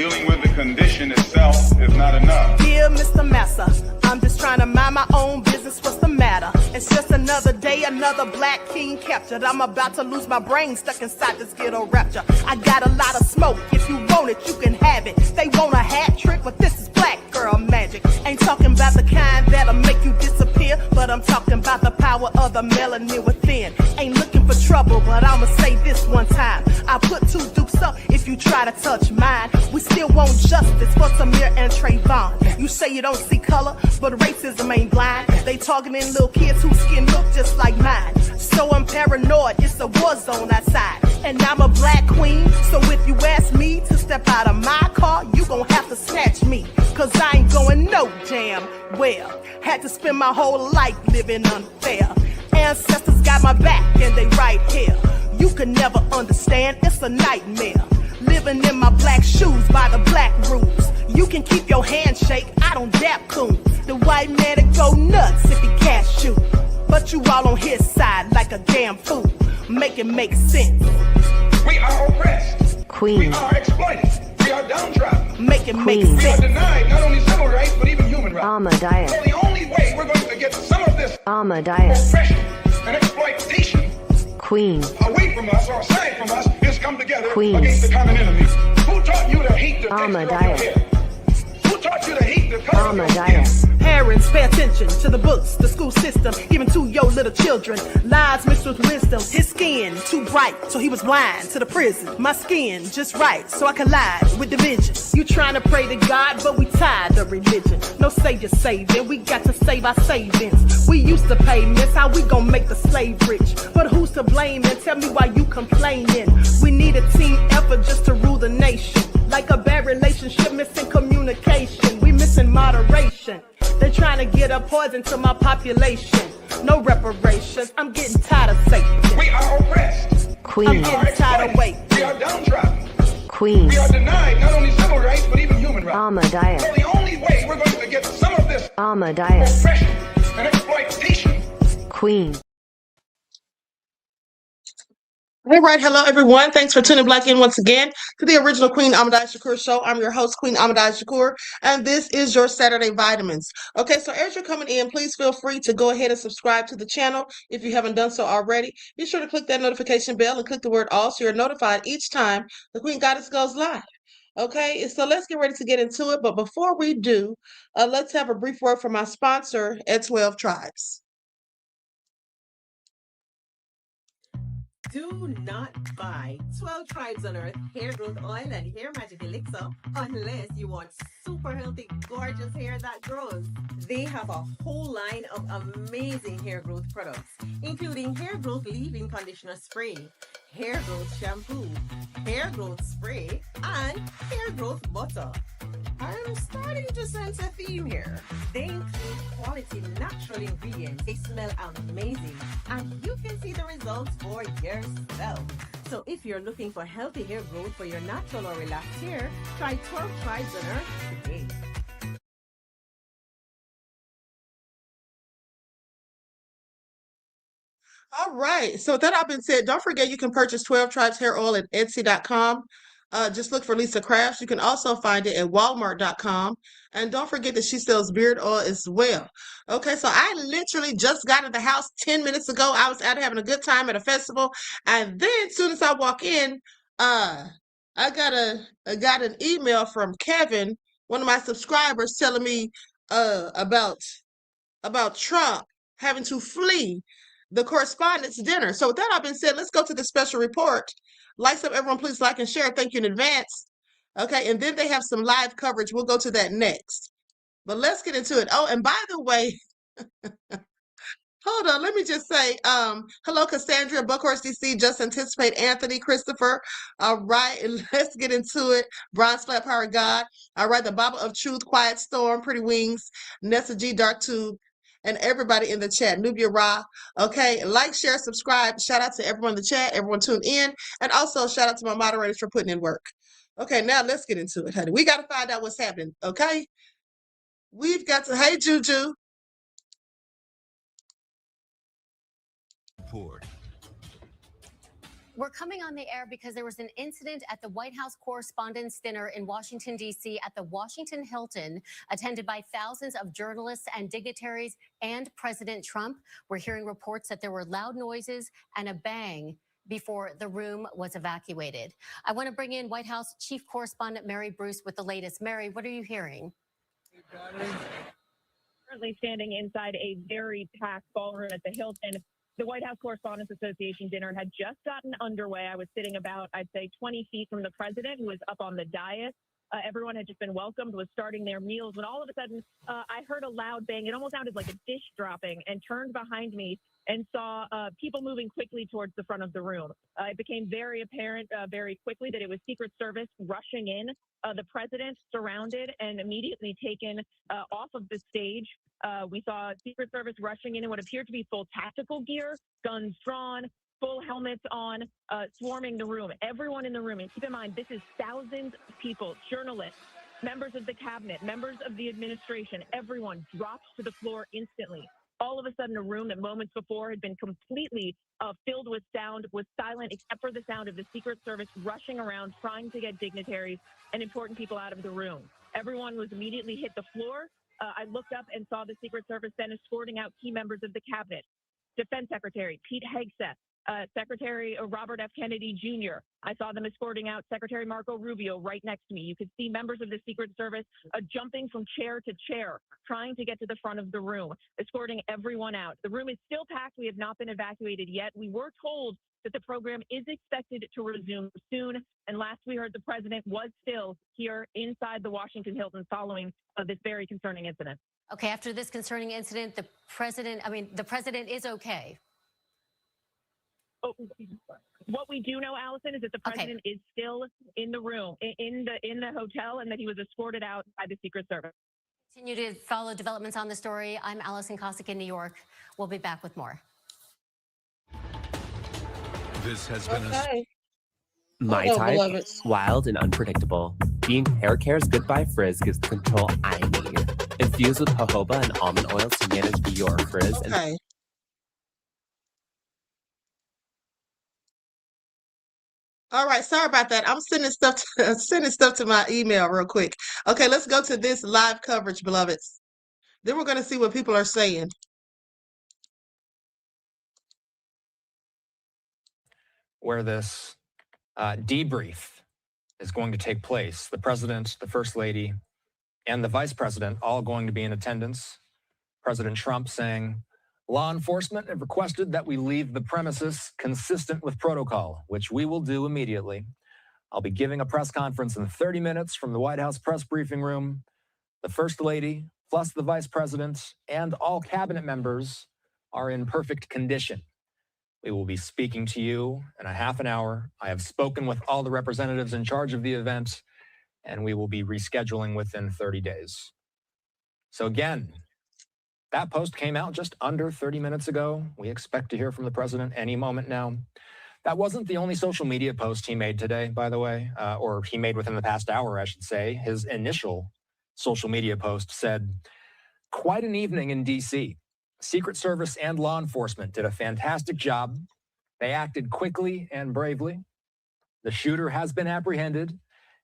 Dealing with the condition itself is not enough. Dear Mr. Massa, I'm just trying to mind my own business. What's the matter? It's just another day, another black king captured. I'm about to lose my brain, stuck inside this ghetto rapture. I got a lot of smoke. If you want it, you can have it. They want a hat trick, but this is black girl magic. Ain't talking about the kind that'll make you disappear, but I'm talking about the power of the melanin within. Ain't looking for trouble, but I'ma say this one time. I put two dukes up if you try to touch mine. We still want justice for Samir and Trayvon. You say you don't see color, but racism ain't blind. They targeting little kids whose skin look just like mine. So I'm paranoid, it's a war zone outside. And I'm a black queen, so if you ask me to step out of my car, you gon' have to snatch me. Cause I ain't going no damn well. Had to spend my whole life living unfair. Ancestors got my back and they right here. You can never understand, it's a nightmare. Living in my black shoes by the black rules. You can keep your handshake, I don't dap coon. The white man to go nuts if he cash you. But you all on his side like a damn fool. Make it make sense. We are oppressed. Queen. We are exploited. We are downtrodden. Make it make Queen. We are sense. denied not only civil rights, but even human rights. Amadeus. So the only way we're going to get some of this Amadeus. oppression and exploitation Queen. away from us or aside from us is come together Queen. against the common enemy. Who taught you to hate the texture of your Amadeus. hair? Who taught you to hate the color of your skin? Amadeus. Parents, pay attention to the books, the school system, even to your little children. Lies mixed with wisdom. His skin too bright, so he was blind to the prison. My skin just right, so I collide with division. You trying to pray to God, but we tired of religion. No savior saving, we got to save our savings. We used to pay miss, how we gon' make the slave rich? But who's to blame and tell me why you complaining? We need a team effort just to rule the nation. Like a bad relationship, missing communication. We missing moderation. They're trying to get a poison to my population. No reparations. I'm getting tired of Satan. We are oppressed. I'm Queen. getting tired of waiting. We are downtrodden. Queen. We are denied not only civil rights, but even human rights. Amadeus. So the only way we're going to get some of this Amadeus. oppression and exploitation. Queen. All right, hello everyone. Thanks for tuning back in once again to the original Queen Shakur show. I'm your host, Queen Shakur, and this is your Saturday Vitamins. Okay, so as you're coming in, please feel free to go ahead and subscribe to the channel if you haven't done so already. Be sure to click that notification bell and click the word all so you're notified each time the Queen Goddess goes live. Okay, so let's get ready to get into it. But before we do, let's have a brief word from my sponsor at 12 Tribes. Do not buy 12 Tribes on Earth hair growth oil and hair magic elixir unless you want super healthy, gorgeous hair that grows. They have a whole line of amazing hair growth products, including hair growth leave-in conditioner spray, hair growth shampoo, hair growth spray, and hair growth butter. I'm starting to sense a theme here. They include quality natural ingredients. They smell amazing, and you can see the results for yourself. So if you're looking for healthy hair growth for your natural or relaxed hair, try 12 Tribes on Earth today. All right. So with that all been said, don't forget you can purchase 12 Tribes Hair Oil at Etsy.com. Just look for Lisa Crafts. You can also find it at Walmart.com. And don't forget that she sells beard oil as well. Okay, so I literally just got in the house 10 minutes ago. I was out having a good time at a festival. And then as soon as I walk in, I got an email from Kevin, one of my subscribers, telling me about Trump having to flee the Correspondents dinner. So with that all been said, let's go to the special report. Likes up, everyone, please like and share. Thank you in advance. Okay, and then they have some live coverage. We'll go to that next. But let's get into it. Oh, and by the way, hold on, let me just say, hello, Cassandra, Buckhorse DC, Just Anticipate, Anthony, Christopher. All right, and let's get into it. Bronze Flat Power God. All right, the Bible of Truth, Quiet Storm, Pretty Wings, Nessa G, Dark Tube, and everybody in the chat, Nubia Ra. Okay, like, share, subscribe. Shout out to everyone in the chat, everyone tuned in, and also shout out to my moderators for putting in work. Okay, now let's get into it, honey. We got to find out what's happening, okay? We've got to, hey, Juju. Report. We're coming on the air because there was an incident at the White House Correspondents' Dinner in Washington, D.C. at the Washington Hilton, attended by thousands of journalists and dignitaries and President Trump. We're hearing reports that there were loud noises and a bang before the room was evacuated. I want to bring in White House Chief Correspondent Mary Bruce with the latest. Mary, what are you hearing? Currently standing inside a very packed ballroom at the Hilton. The White House Correspondents Association dinner had just gotten underway. I was sitting about, I'd say, 20 feet from the president, who was up on the dais. Everyone had just been welcomed, was starting their meals, when all of a sudden I heard a loud bang. It almost sounded like a dish dropping, and turned behind me and saw people moving quickly towards the front of the room. It became very apparent very quickly that it was Secret Service rushing in. The president surrounded and immediately taken off of the stage. We saw Secret Service rushing in what appeared to be full tactical gear, guns drawn, full helmets on, swarming the room. Everyone in the room, and keep in mind, this is thousands of people, journalists, members of the cabinet, members of the administration, everyone dropped to the floor instantly. All of a sudden, a room that moments before had been completely filled with sound was silent, except for the sound of the Secret Service rushing around, trying to get dignitaries and important people out of the room. Everyone was immediately hit the floor. I looked up and saw the Secret Service then escorting out key members of the cabinet. Defense Secretary Pete Hegseth, Secretary Robert F. Kennedy Jr. I saw them escorting out Secretary Marco Rubio right next to me. You could see members of the Secret Service jumping from chair to chair, trying to get to the front of the room, escorting everyone out. The room is still packed. We have not been evacuated yet. We were told that the program is expected to resume soon. And last we heard, the president was still here inside the Washington Hilton following this very concerning incident. Okay, after this concerning incident, the president is okay. What we do know, Allison, is that the president is still in the room, in the hotel, and that he was escorted out by the Secret Service. Continue to follow developments on the story. I'm Allison Kosik in New York. We'll be back with more. This has been My type, wild and unpredictable. Being hair care's goodbye frizz gives the control I need. Infused with jojoba and almond oils to manage your frizz. Okay. All right, sorry about that. I'm sending stuff to my email real quick. Okay, let's go to this live coverage, beloveds. Then we're going to see what people are saying. Where this debrief is going to take place. The president, the first lady, and the vice president all going to be in attendance. President Trump saying, law enforcement have requested that we leave the premises consistent with protocol, which we will do immediately. I'll be giving a press conference in 30 minutes from the White House press briefing room. The first lady, plus the vice president, and all cabinet members are in perfect condition. We will be speaking to you in a half an hour. I have spoken with all the representatives in charge of the event, and we will be rescheduling within 30 days. So again, that post came out just under 30 minutes ago. We expect to hear from the president any moment now. That wasn't the only social media post he made today, by the way, or he made within the past hour, I should say. His initial social media post said, quite an evening in D.C. Secret Service and law enforcement did a fantastic job. They acted quickly and bravely. The shooter has been apprehended,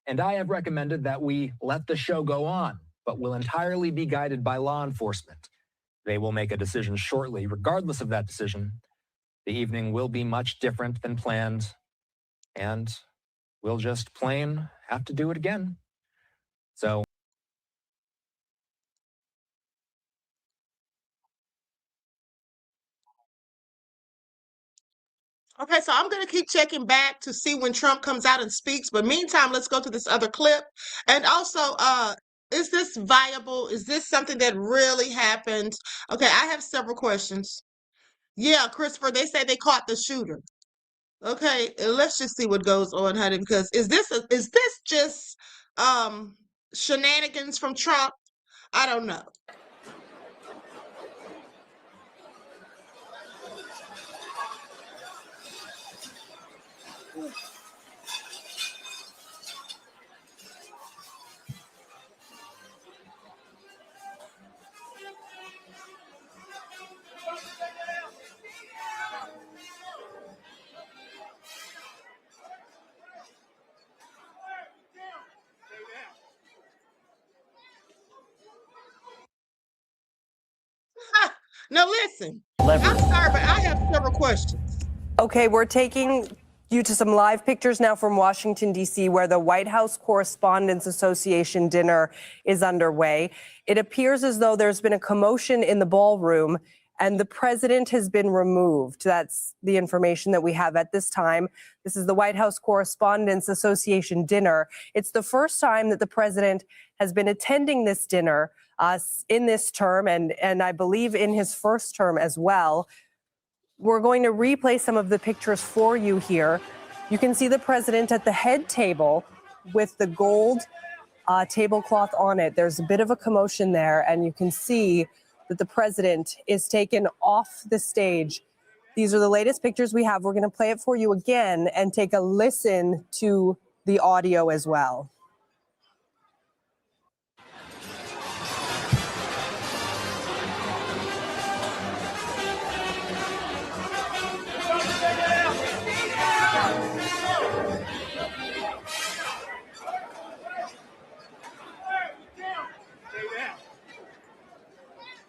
and I have recommended that we let the show go on, but will entirely be guided by law enforcement. They will make a decision shortly. Regardless of that decision, the evening will be much different than planned, and we'll just plain have to do it again. So Okay, so I'm going to keep checking back to see when Trump comes out and speaks. But meantime, let's go to this other clip. And also, is this viable? Is this something that really happened? Okay, I have several questions. Yeah, Christopher, they say they caught the shooter. Okay, let's just see what goes on, honey, because is this just shenanigans from Trump? I don't know. Now listen, Leverage. I'm sorry, but I have several questions. Okay, we're taking you to some live pictures now from Washington, D.C., where the White House Correspondents Association dinner is underway. It appears as though there's been a commotion in the ballroom and the president has been removed. That's the information that we have at this time. This is the White House Correspondents Association dinner. It's the first time that the president has been attending this dinner in this term and I believe in his first term as well. We're going to replay some of the pictures for you here. You can see the president at the head table with the gold tablecloth on it. There's a bit of a commotion there, and you can see that the president is taken off the stage. These are the latest pictures we have. We're going to play it for you again and take a listen to the audio as well.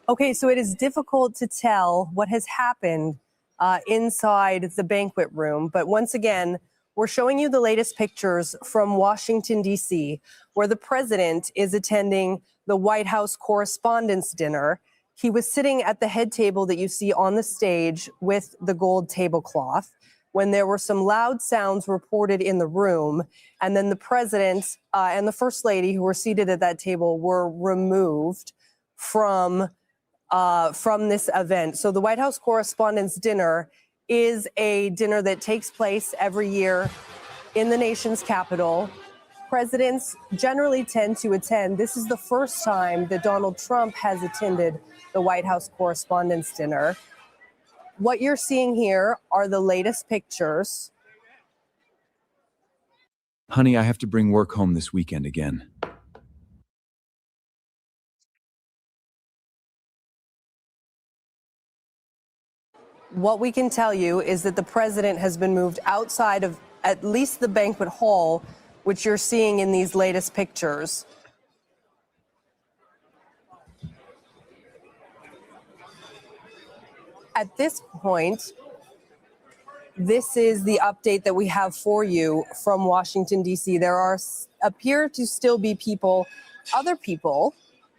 Okay, so it is difficult to tell what has happened inside the banquet room. But once again, we're showing you the latest pictures from Washington, D.C., where the president is attending the White House Correspondents' dinner. He was sitting at the head table that you see on the stage with the gold tablecloth when there were some loud sounds reported in the room. And then the president and the first lady who were seated at that table were removed from this event. So the White House Correspondents' Dinner is a dinner that takes place every year in the nation's capital. Presidents generally tend to attend. This is the first time that Donald Trump has attended the White House Correspondents' Dinner. What you're seeing here are the latest pictures. Honey, I have to bring work home this weekend again. What we can tell you is that the president has been moved outside of at least the banquet hall, which you're seeing in these latest pictures. At this point, this is the update that we have for you from Washington, D.C. There appear to still be other people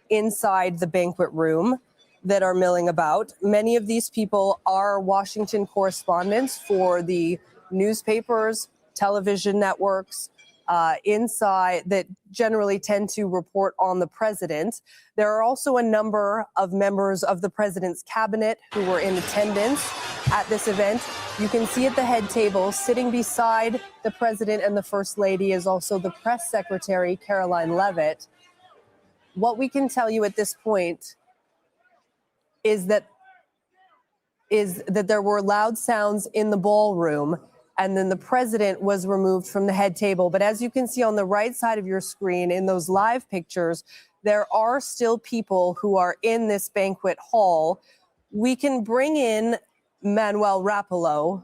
inside the banquet room that are milling about. Many of these people are Washington correspondents for the newspapers, television networks, inside that generally tend to report on the president. There are also a number of members of the president's cabinet who were in attendance at this event. You can see at the head table, sitting beside the president and the first lady, is also the press secretary, Caroline Leavitt. What we can tell you at this point is that there were loud sounds in the ballroom, and then the president was removed from the head table. But as you can see on the right side of your screen in those live pictures, there are still people who are in this banquet hall. We can bring in Manuel Rapallo,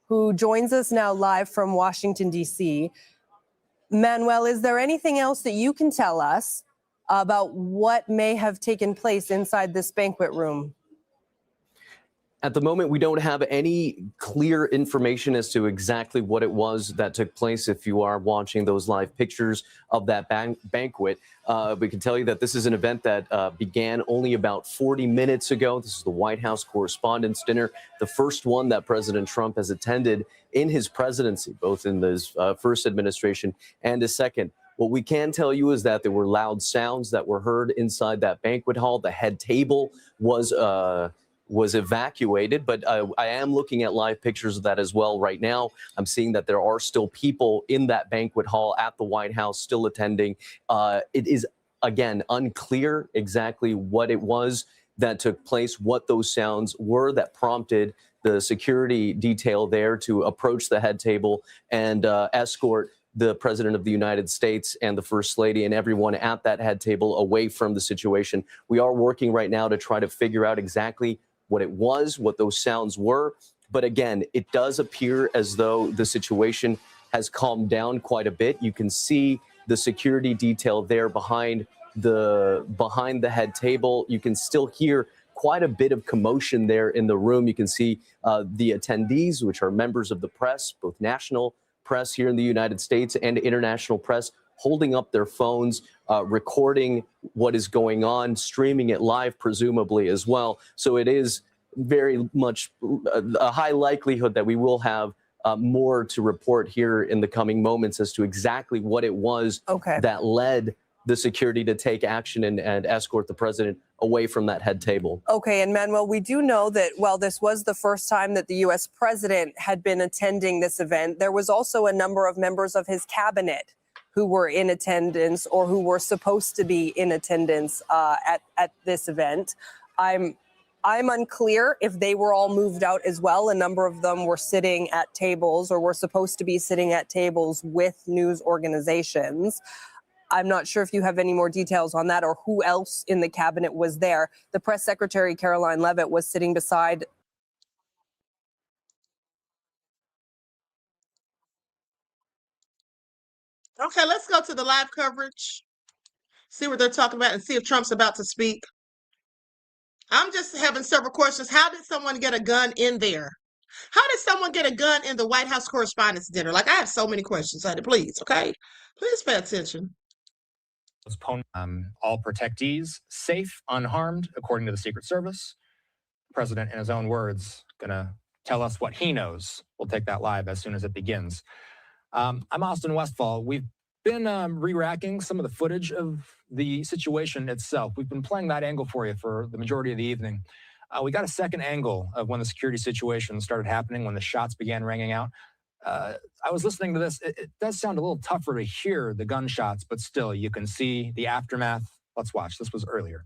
who joins us now live from Washington, D.C. Manuel, is there anything else that you can tell us about what may have taken place inside this banquet room? At the moment, we don't have any clear information as to exactly what it was that took place. If you are watching those live pictures of that banquet, we can tell you that this is an event that began only about 40 minutes ago. This is the White House Correspondents' Dinner, the first one that President Trump has attended in his presidency, both in his first administration and his second. What we can tell you is that there were loud sounds that were heard inside that banquet hall. The head table was evacuated, but I am looking at live pictures of that as well right now. I'm seeing that there are still people in that banquet hall at the White House still attending. It is, again, unclear exactly what it was that took place, what those sounds were that prompted the security detail there to approach the head table and escort the President of the United States and the First Lady and everyone at that head table away from the situation. We are working right now to try to figure out exactly what it was, what those sounds were. But again, it does appear as though the situation has calmed down quite a bit. You can see the security detail there behind the head table. You can still hear quite a bit of commotion there in the room. You can see the attendees, which are members of the press, both national press here in the United States and international press, holding up their phones, recording what is going on, streaming it live, presumably as well. So it is very much a high likelihood that we will have more to report here in the coming moments as to exactly what it was that led the security to take action and escort the president away from that head table. Okay, and Manuel, we do know that while this was the first time that the U.S. president had been attending this event, there was also a number of members of his cabinet who were in attendance or who were supposed to be in attendance at this event. I'm unclear if they were all moved out as well. A number of them were sitting at tables or were supposed to be sitting at tables with news organizations. I'm not sure if you have any more details on that or who else in the cabinet was there. The press secretary, Caroline Leavitt, was sitting beside. Okay, let's go to the live coverage, see what they're talking about, and see if Trump's about to speak. I'm just having several questions. How did someone get a gun in there? How did someone get a gun in the White House Correspondents' Dinner? Like, I have so many questions, honey. Please, okay? Please pay attention. All protectees safe, unharmed, according to the Secret Service. The president, in his own words, going to tell us what he knows. We'll take that live as soon as it begins. I'm Austin Westfall. We've been re-racking some of the footage of the situation itself. We've been playing that angle for you for the majority of the evening. We got a second angle of when the security situation started happening, when the shots began ringing out. I was listening to this. It does sound a little tougher to hear the gunshots, but still, you can see the aftermath. Let's watch. This was earlier.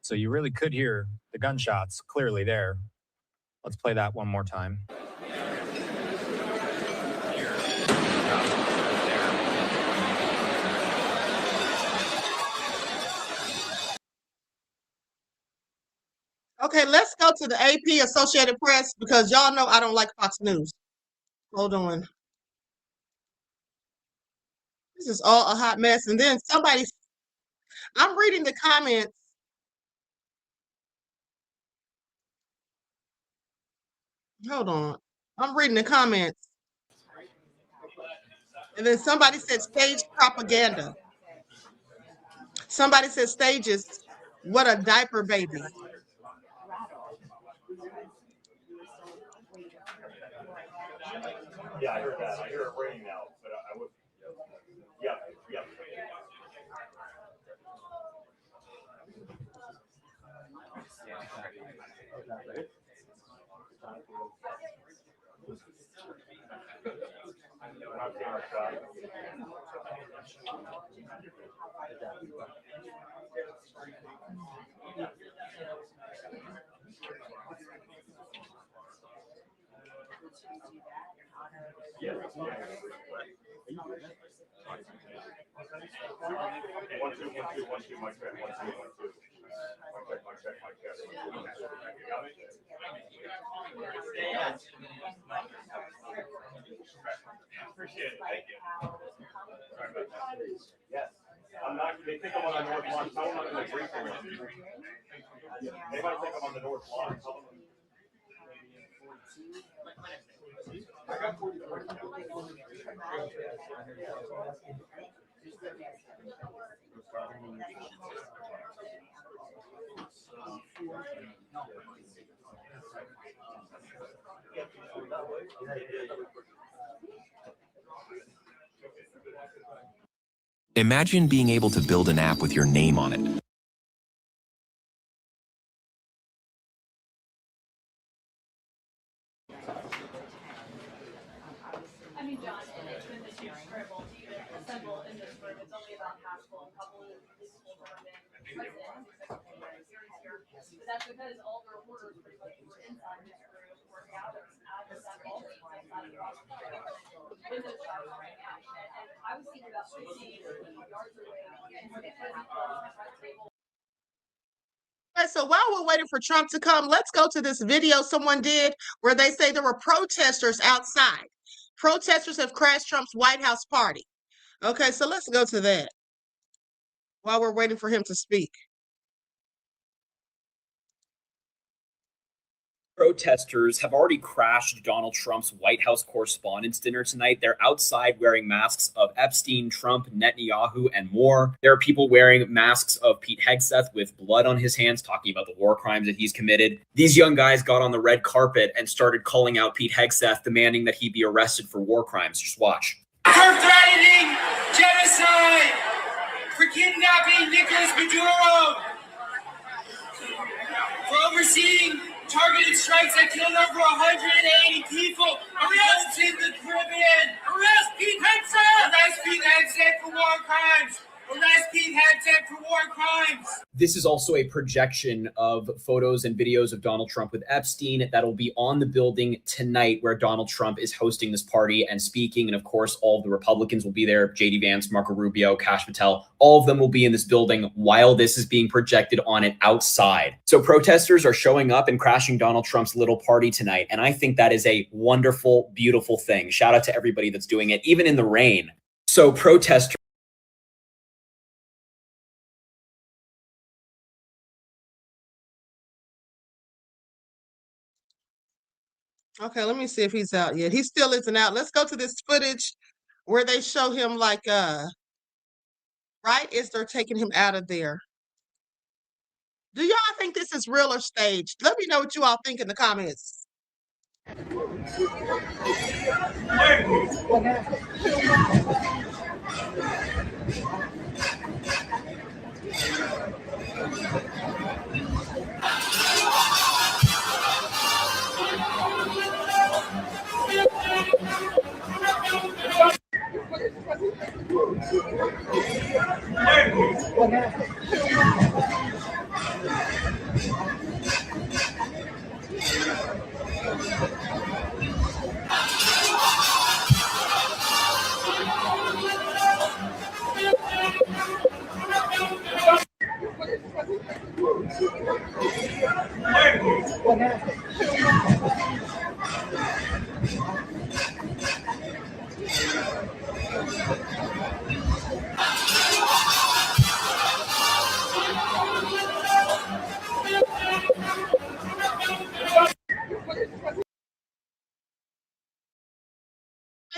So you really could hear the gunshots clearly there. Let's play that one more time. Okay, let's go to the AP Associated Press because y'all know I don't like Fox News. Hold on. This is all a hot mess. And then I'm reading the comments. Hold on. I'm reading the comments. And then somebody said stage propaganda. Somebody said stages. What a diaper baby. Yeah, I heard that. I hear it raining now, but I would. Yeah. One, two, mic check, 1, 2, 1, 2. Mic check, mic check. You got me? Appreciate it. Thank you. Yes. I'm not. They think I'm on the north lawn. Tell them I'm in the briefing room. They might think I'm on the north lawn. Tell them. Imagine being able to build an app with your name on it. I mean, John, and it's been this huge scribble to even assemble in this room. It's only about half full. A couple of this whole room and president, secretaries here. But that's because all the reporters pretty much were inside this room, working out of that wall outside of the office. Windows shots right now. And I was thinking about 15 yards away and because he was at the table. Okay, so while we're waiting for Trump to come, let's go to this video someone did where they say there were protesters outside. Protesters have crashed Trump's White House party. Okay, so let's go to that while we're waiting for him to speak. Protesters have already crashed Donald Trump's White House Correspondents' dinner tonight. They're outside wearing masks of Epstein, Trump, Netanyahu, and more. There are people wearing masks of Pete Hegseth with blood on his hands, talking about the war crimes that he's committed. These young guys got on the red carpet and started calling out Pete Hegseth, demanding that he be arrested for war crimes. Just watch. For threatening genocide, for kidnapping Nicolas Maduro, for overseeing targeted strikes that killed over 180 people. Arrest in the Caribbean. Arrest Pete Hegseth. Arrest Pete Hegseth for war crimes. Arrest Pete Hegseth for war crimes. This is also a projection of photos and videos of Donald Trump with Epstein that'll be on the building tonight where Donald Trump is hosting this party and speaking. And of course, all of the Republicans will be there. J.D. Vance, Marco Rubio, Kash Patel, all of them will be in this building while this is being projected on it outside. So protesters are showing up and crashing Donald Trump's little party tonight. And I think that is a wonderful, beautiful thing. Shout out to everybody that's doing it, even in the rain. So protesters. Okay, let me see if he's out yet. He still isn't out. Let's go to this footage where they show him like right as they're taking him out of there. Do y'all think this is real or staged? Let me know what you all think in the comments.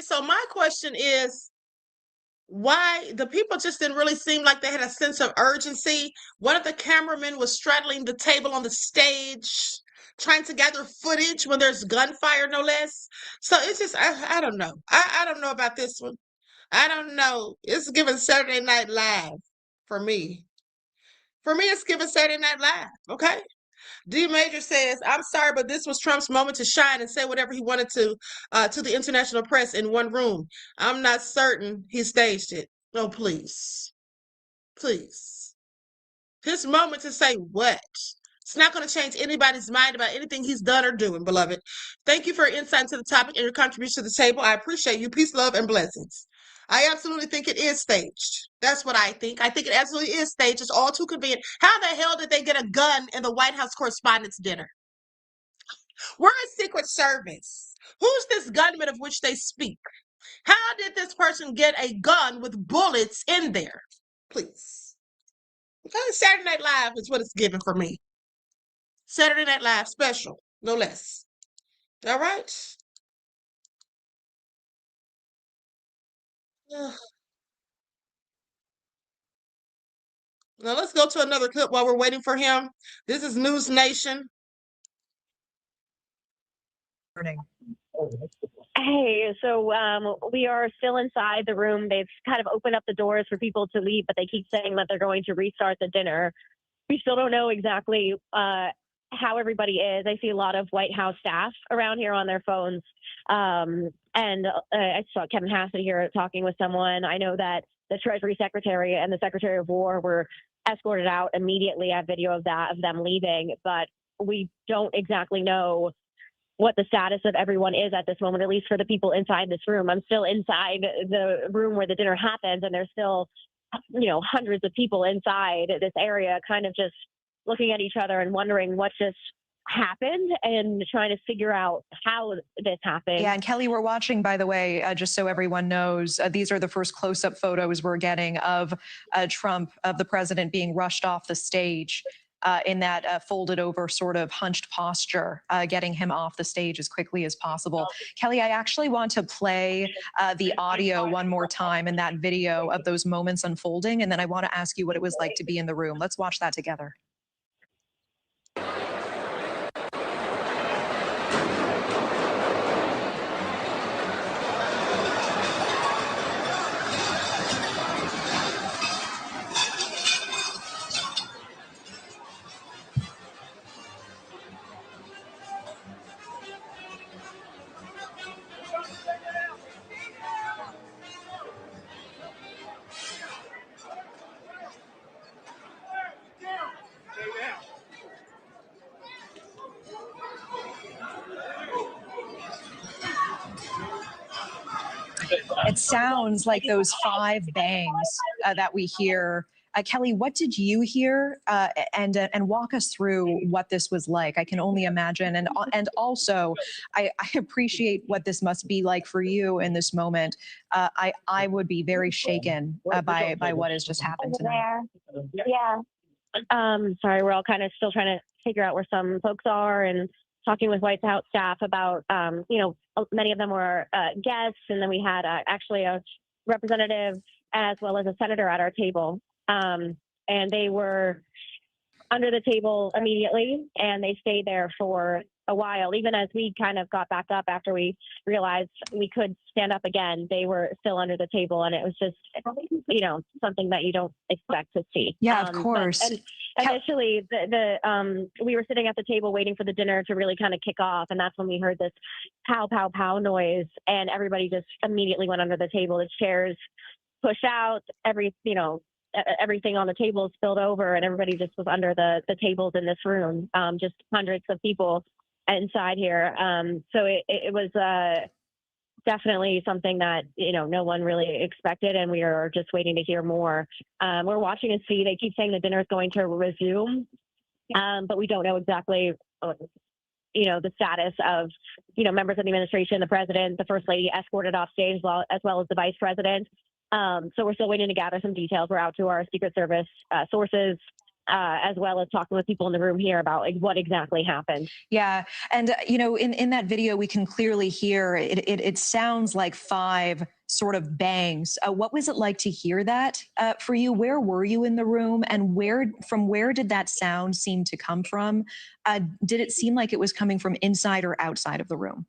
So my question is, why the people just didn't really seem like they had a sense of urgency. One of the cameramen was straddling the table on the stage, trying to gather footage when there's gunfire, no less. So it's just, I don't know. I don't know about this one. I don't know. It's giving Saturday Night Live for me. For me, it's giving Saturday Night Live, okay? D Major says, I'm sorry, but this was Trump's moment to shine and say whatever he wanted to the international press in one room. I'm not certain he staged it. No, please. Please. His moment to say what? It's not going to change anybody's mind about anything he's done or doing, beloved. Thank you for your insight into the topic and your contribution to the table. I appreciate you. Peace, love, and blessings. I absolutely think it is staged. That's what I think. I think it absolutely is staged. It's all too convenient. How the hell did they get a gun in the White House Correspondents' dinner? We're a Secret Service. Who's this gunman of which they speak? How did this person get a gun with bullets in there? Please. Okay, Saturday Night Live is what it's giving for me. Saturday Night Live special, no less. All right? Ugh. Now let's go to another clip while we're waiting for him. This is News Nation. Hey, so we are still inside the room. They've kind of opened up the doors for people to leave, but they keep saying that they're going to restart the dinner. We still don't know exactly how everybody is. I see a lot of White House staff around here on their phones. And I saw Kevin Hassett here talking with someone. I know that the Treasury Secretary and the Secretary of War were escorted out immediately. I have video of that, of them leaving, but we don't exactly know what the status of everyone is at this moment, at least for the people inside this room. I'm still inside the room where the dinner happens, and there's still, you know, hundreds of people inside this area kind of just looking at each other and wondering what just happened and trying to figure out how this happened. Yeah, and Kelly, we're watching, by the way, just so everyone knows, these are the first close-up photos we're getting of Trump, of the president being rushed off the stage in that folded over sort of hunched posture, getting him off the stage as quickly as possible. Kelly, I actually want to play the audio one more time in that video of those moments unfolding, and then I want to ask you what it was like to be in the room. Let's watch that together. It sounds like those 5 bangs that we hear. Kelly, what did you hear? And walk us through what this was like. I can only imagine. And also, I appreciate what this must be like for you in this moment. I would be very shaken by what has just happened tonight. Yeah. Sorry, we're all kind of still trying to figure out where some folks are and talking with White House staff about, you know, many of them were guests, and then we had actually a representative as well as a senator at our table. And they were under the table immediately, and they stayed there for a while. Even as we kind of got back up after we realized we could stand up again, they were still under the table, and it was just, you know, something that you don't expect to see. Yeah, of course. And initially, we were sitting at the table waiting for the dinner to really kind of kick off, and that's when we heard this pow, pow, pow noise, and everybody just immediately went under the table. The chairs pushed out, everything on the table spilled over, and everybody just was under the tables in this room, just hundreds of people inside here. So it was definitely something that, you know, no one really expected, and we are just waiting to hear more. We're watching and see. They keep saying the dinner is going to resume, but we don't know exactly, you know, the status of, you know, members of the administration, the president, the first lady escorted off stage, as well as the vice president. So we're still waiting to gather some details. We're out to our Secret Service sources, as well as talking with people in the room here about like what exactly happened. Yeah, and you know, in that video, we can clearly hear it sounds like 5 sort of bangs. What was it like to hear that for you? Where were you in the room, and from where did that sound seem to come from? Did it seem like it was coming from inside or outside of the room?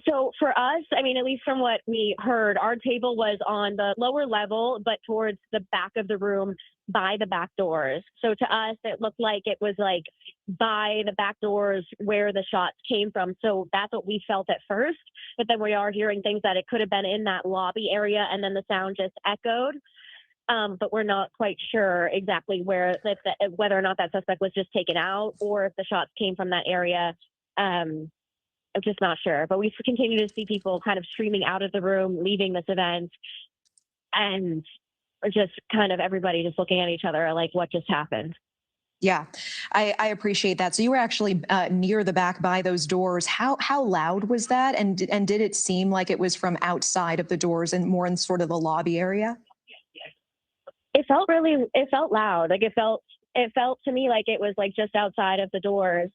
So for us, I mean, at least from what we heard, our table was on the lower level, but towards the back of the room by the back doors. So to us, it looked like it was like by the back doors where the shots came from. So that's what we felt at first. But then we are hearing things that it could have been in that lobby area, and then the sound just echoed. but we're not quite sure exactly whether or not that suspect was just taken out or if the shots came from that area. I'm just not sure. But we continue to see people kind of streaming out of the room, leaving this event, and just kind of everybody just looking at each other like, what just happened? Yeah, I appreciate that. So you were actually near the back by those doors. How loud was that? And did it seem like it was from outside of the doors and more in sort of the lobby area? It felt loud. Like it felt to me like it was like just outside of the doors.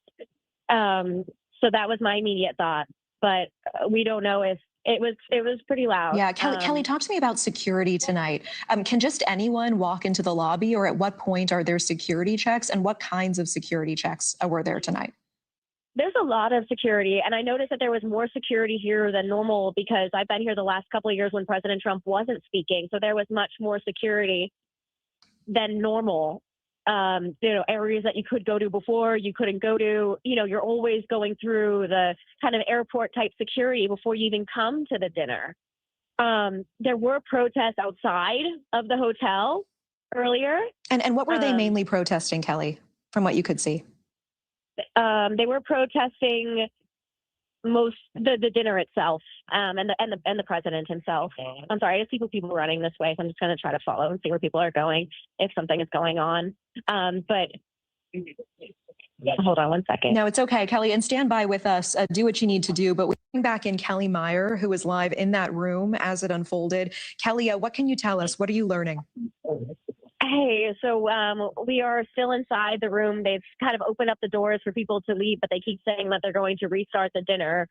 So that was my immediate thought, but we don't know if it was pretty loud. Yeah, Kelly, talk to me about security tonight. Can just anyone walk into the lobby, or at what point are there security checks, and what kinds of security checks were there tonight? There's a lot of security, and I noticed that there was more security here than normal because I've been here the last couple of years when President Trump wasn't speaking, so there was much more security than normal. Areas that you could go to before you couldn't go to. You're always going through the kind of airport type security before you even come to the dinner. There were protests outside of the hotel earlier. And what were they mainly protesting, Kelly, from what you could see? They were protesting the dinner itself, and the president himself. I'm sorry, I see people running this way, so I'm just going to try to follow and see where people are going if something is going on. But hold on one second. No, it's okay, Kelly, and stand by with us. Do what you need to do. But we bring back in Kelly Meyer, who was live in that room as it unfolded. Kelly, what can you tell us? What are you learning? Hey, so we are still inside the room. They've kind of opened up the doors for people to leave, but they keep saying that they're going to restart the dinner.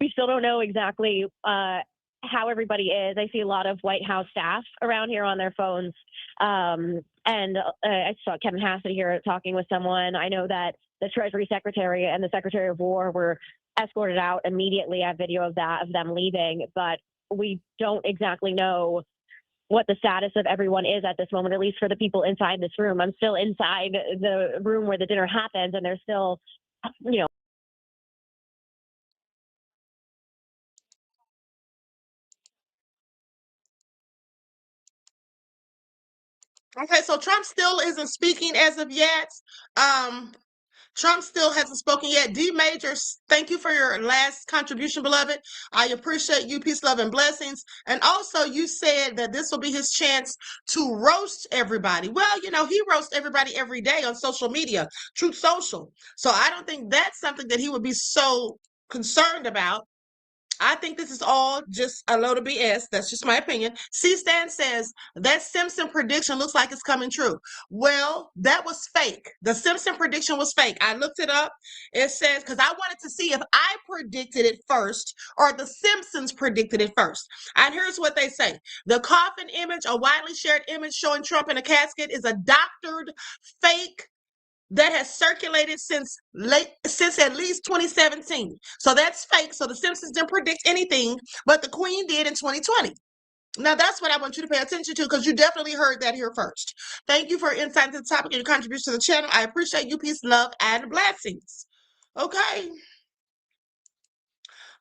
We still don't know exactly how everybody is. I see a lot of White House staff around here on their phones. And I saw Kevin Hassett here talking with someone. I know that the Treasury Secretary and the Secretary of War were escorted out immediately. I have video of them leaving, but we don't exactly know what the status of everyone is at this moment, at least for the people inside this room. I'm still inside the room where the dinner happens, and there's still, Okay, so Trump still isn't speaking as of yet. Trump still hasn't spoken yet. D. Majors, thank you for your last contribution, beloved. I appreciate you. Peace, love, and blessings. And also, you said that this will be his chance to roast everybody. Well, he roasts everybody every day on social media, Truth Social. So I don't think that's something that he would be so concerned about. I think this is all just a load of BS. That's just my opinion. C-Stan says that Simpson prediction looks like it's coming true. Well, that was fake. The Simpson prediction was fake. I looked it up. It says, because I wanted to see if I predicted it first or the Simpsons predicted it first. And here's what they say. The coffin image, a widely shared image showing Trump in a casket, is a doctored fake that has circulated since at least 2017. So that's fake. So the Simpsons didn't predict anything, but the Queen did in 2020. Now that's what I want you to pay attention to, because you definitely heard that here first. Thank you for your insight into the topic and your contribution to the channel. I appreciate you. Peace, love, and blessings. Okay.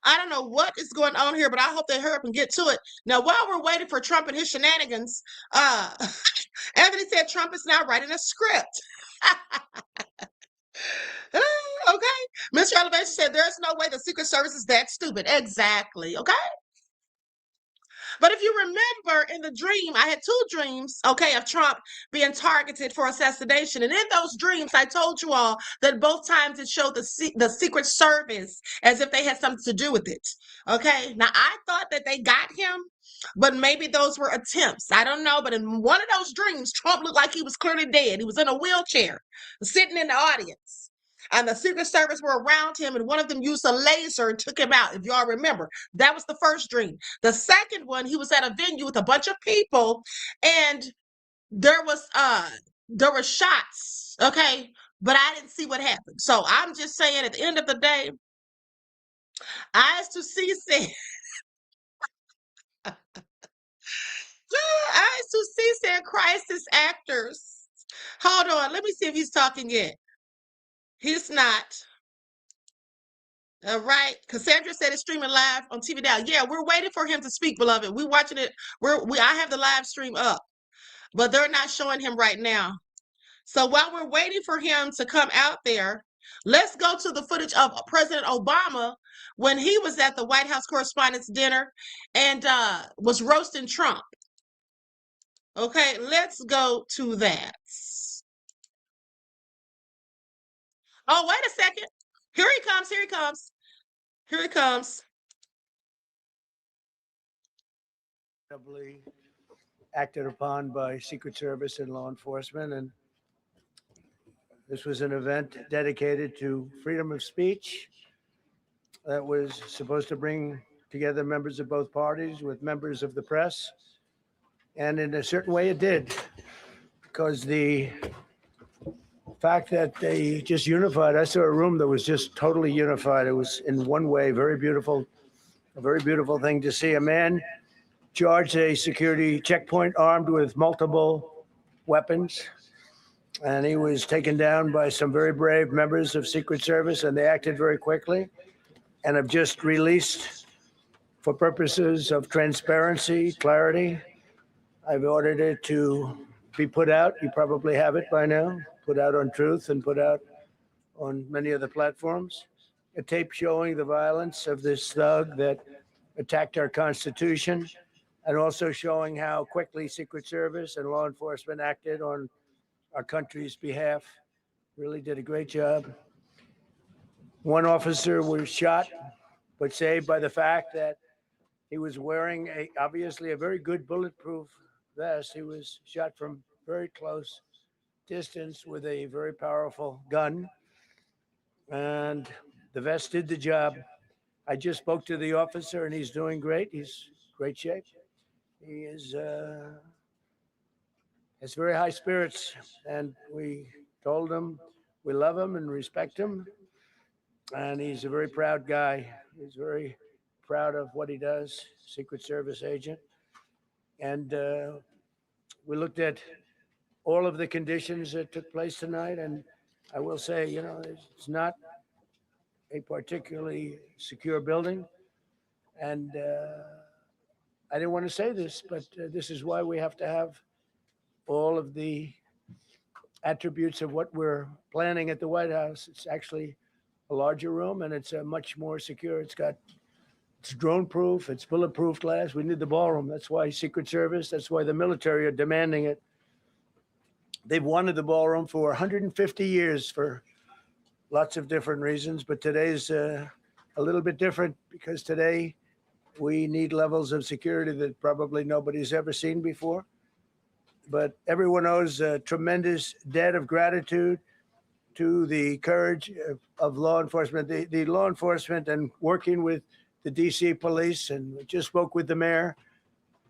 I don't know what is going on here, but I hope they hurry up and get to it. Now, while we're waiting for Trump and his shenanigans, Anthony said Trump is now writing a script. Okay. Mr. Elevation said there's no way the Secret Service is that stupid. Exactly. Okay. But if you remember in the dream, I had two dreams, okay, of Trump being targeted for assassination. And in those dreams, I told you all that both times it showed the Secret Service as if they had something to do with it. Okay. Now, I thought that they got him, but maybe those were attempts. I don't know. But in one of those dreams, Trump looked like he was clearly dead. He was in a wheelchair, sitting in the audience. And the Secret Service were around him, and one of them used a laser and took him out, if y'all remember. That was the first dream. The second one, he was at a venue with a bunch of people, and there were shots, okay? But I didn't see what happened. So I'm just saying, at the end of the day, eyes to see said, eyes to see said crisis actors. Hold on, let me see if he's talking yet. He's not. All right. Cassandra said it's streaming live on TV now. Yeah, we're waiting for him to speak, beloved. We're watching it. I have the live stream up. but they're not showing him right now. So while we're waiting for him to come out there, let's go to the footage of President Obama when he was at the White House Correspondents' dinner and was roasting Trump. Okay, let's go to that. Oh, wait a second. Here he comes. Here he comes. Here he comes. Acted upon by Secret Service and law enforcement. And this was an event dedicated to freedom of speech that was supposed to bring together members of both parties with members of the press. And in a certain way it did, because the fact that they just unified, I saw a room that was just totally unified. It was in one way, very beautiful, a very beautiful thing to see. A man charged a security checkpoint armed with multiple weapons, and he was taken down by some very brave members of Secret Service, and they acted very quickly and have just released, for purposes of transparency, clarity, I've ordered it to be put out. You probably have it by now, put out on Truth and put out on many other platforms. A tape showing the violence of this thug that attacked our Constitution, and also showing how quickly Secret Service and law enforcement acted on our country's behalf. Really did a great job. One officer was shot, but saved by the fact that he was wearing obviously a very good bulletproof vest. He was shot from very close distance with a very powerful gun, and the vest did the job. I just spoke to the officer, and he's doing great. He's in great shape. He is has very high spirits, and we told him we love him and respect him, and he's a very proud guy. He's very proud of what he does, Secret Service agent. And we looked at all of the conditions that took place tonight, and I will say, you know, it's not a particularly secure building, and I didn't want to say this, but this is why we have to have all of the attributes of what we're planning at the White House. It's actually a larger room, and it's much more secure. It's drone proof, it's bulletproof glass. We need the ballroom. That's why Secret Service, that's why the military are demanding it. They've wanted the ballroom for 150 years for lots of different reasons, but today's a little bit different, because today we need levels of security that probably nobody's ever seen before. But everyone owes a tremendous debt of gratitude to the courage of law enforcement, the law enforcement, and working with the DC police. And we just spoke with the mayor.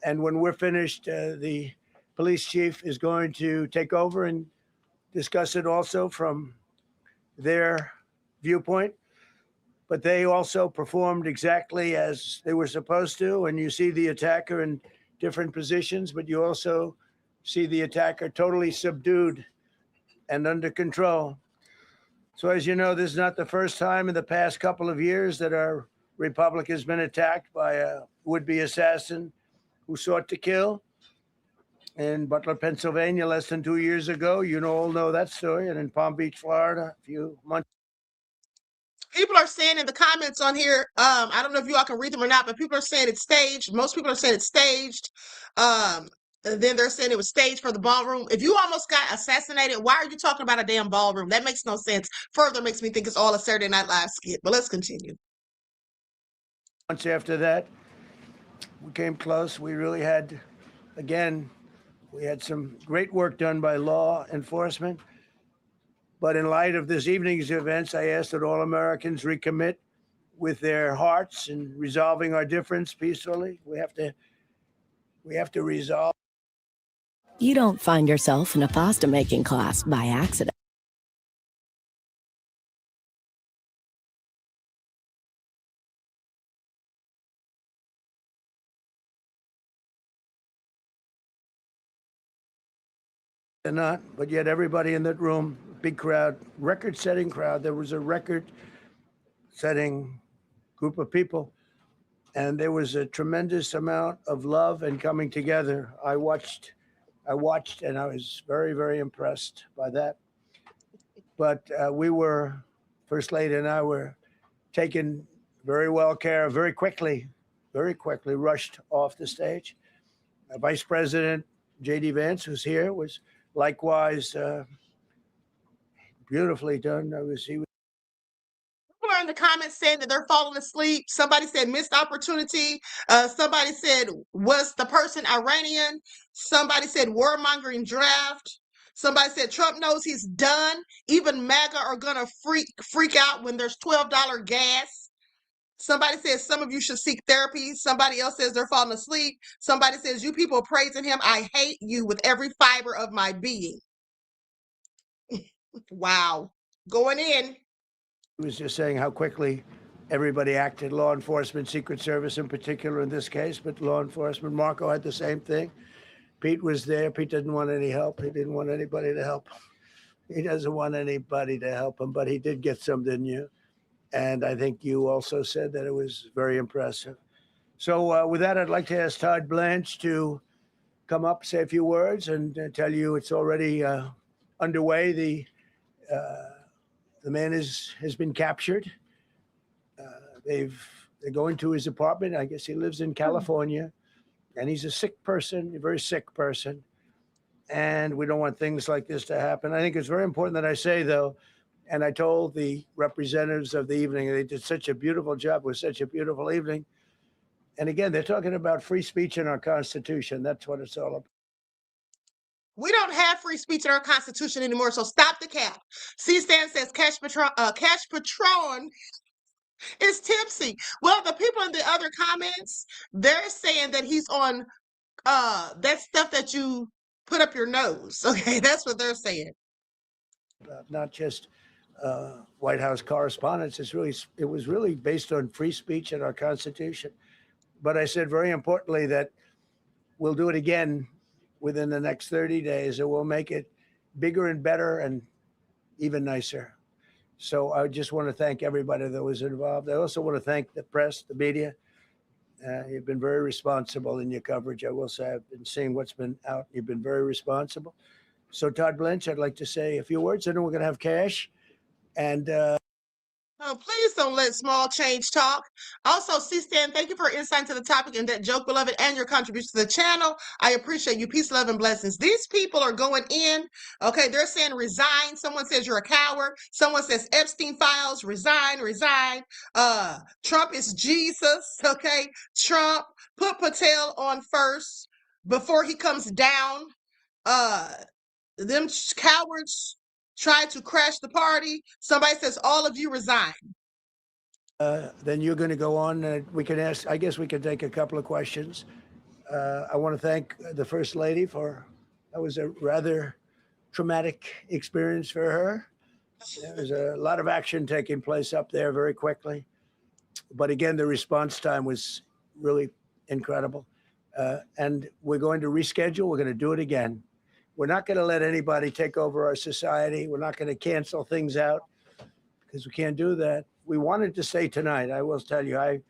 And when we're finished, the police chief is going to take over and discuss it also from their viewpoint. But they also performed exactly as they were supposed to. And you see the attacker in different positions, but you also see the attacker totally subdued and under control. So as you know, this is not the first time in the past couple of years that our republic has been attacked by a would-be assassin who sought to kill. In Butler, Pennsylvania, less than 2 years ago, you all know that story, and in Palm Beach, Florida, a few months. People are saying in the comments on here, I don't know if you all can read them or not, but people are saying it's staged. Most people are saying it's staged. And then they're saying it was staged for the ballroom. If you almost got assassinated, why are you talking about a damn ballroom? That makes no sense. Further makes me think it's all a Saturday Night Live skit. But let's continue. Months after that, we came close. We really had, again, we had some great work done by law enforcement. But in light of this evening's events, I asked that all Americans recommit with their hearts in resolving our difference peacefully. We have to resolve. You don't find yourself in a pasta making class by accident. They're not, but yet everybody in that room, big crowd, record-setting crowd. There was a record-setting group of people, and there was a tremendous amount of love and coming together. I watched I watched and I was very, very impressed by that. But we were, First Lady and I were taken very well care of very quickly, rushed off the stage. Vice President J.D. Vance, who's here, was likewise beautifully done. People are in the comments saying that they're falling asleep. Somebody said missed opportunity. Somebody said, was the person Iranian? Somebody said warmongering draft. Somebody said Trump knows he's done. Even MAGA are gonna freak out when there's $12 gas. Somebody says some of you should seek therapy. Somebody else says they're falling asleep. Somebody says you people praising him. I hate you with every fiber of my being. Wow. Going in. He was just saying how quickly everybody acted, law enforcement, Secret Service in particular in this case, but law enforcement. Marco had the same thing. Pete was there. Pete didn't want any help. He didn't want anybody to help him. He doesn't want anybody to help him, but he did get some, didn't you? And I think you also said that it was very impressive. So with that, I'd like to ask Todd Blanche to come up, say a few words, and tell you it's already underway. The man has been captured. They're going to his apartment. I guess he lives in California, and he's a sick person, a very sick person. And we don't want things like this to happen. I think it's very important that I say, though, and I told the representatives of the evening, they did such a beautiful job. It was such a beautiful evening. And again, they're talking about free speech in our Constitution. That's what it's all about. We don't have free speech in our Constitution anymore, so stop the cap. C-STAN says Cash Patron is tipsy. Well, the people in the other comments, they're saying that he's on that stuff that you put up your nose. Okay, that's what they're saying. Not just White House correspondents. It was really based on free speech in our Constitution. But I said very importantly that we'll do it again within the next 30 days, and we'll make it bigger and better and even nicer. So I just want to thank everybody that was involved. I also want to thank the press, the media. You've been very responsible in your coverage. I will say I've been seeing what's been out. You've been very responsible. So Todd Blanche, I'd like to say a few words, and then we're going to have Cash. And oh, please don't let small change talk. Also, C-STAN, thank you for insight into the topic and that joke, beloved, and your contribution to the channel. I appreciate you. Peace, love, and blessings. These people are going in. Okay, they're saying resign. Someone says you're a coward. Someone says Epstein files. Resign, resign. Trump is Jesus. Okay, Trump, put Patel on first before he comes down. Them cowards tried to crash the party. Somebody says all of you resign. Then you're going to go on. We can ask, I guess we can take a couple of questions. I want to thank the First Lady that was a rather traumatic experience for her. There was a lot of action taking place up there very quickly. But again, the response time was really incredible. And we're going to reschedule. We're going to do it again. We're not going to let anybody take over our society. We're not going to cancel things out because we can't do that. We wanted to stay tonight. I will tell you,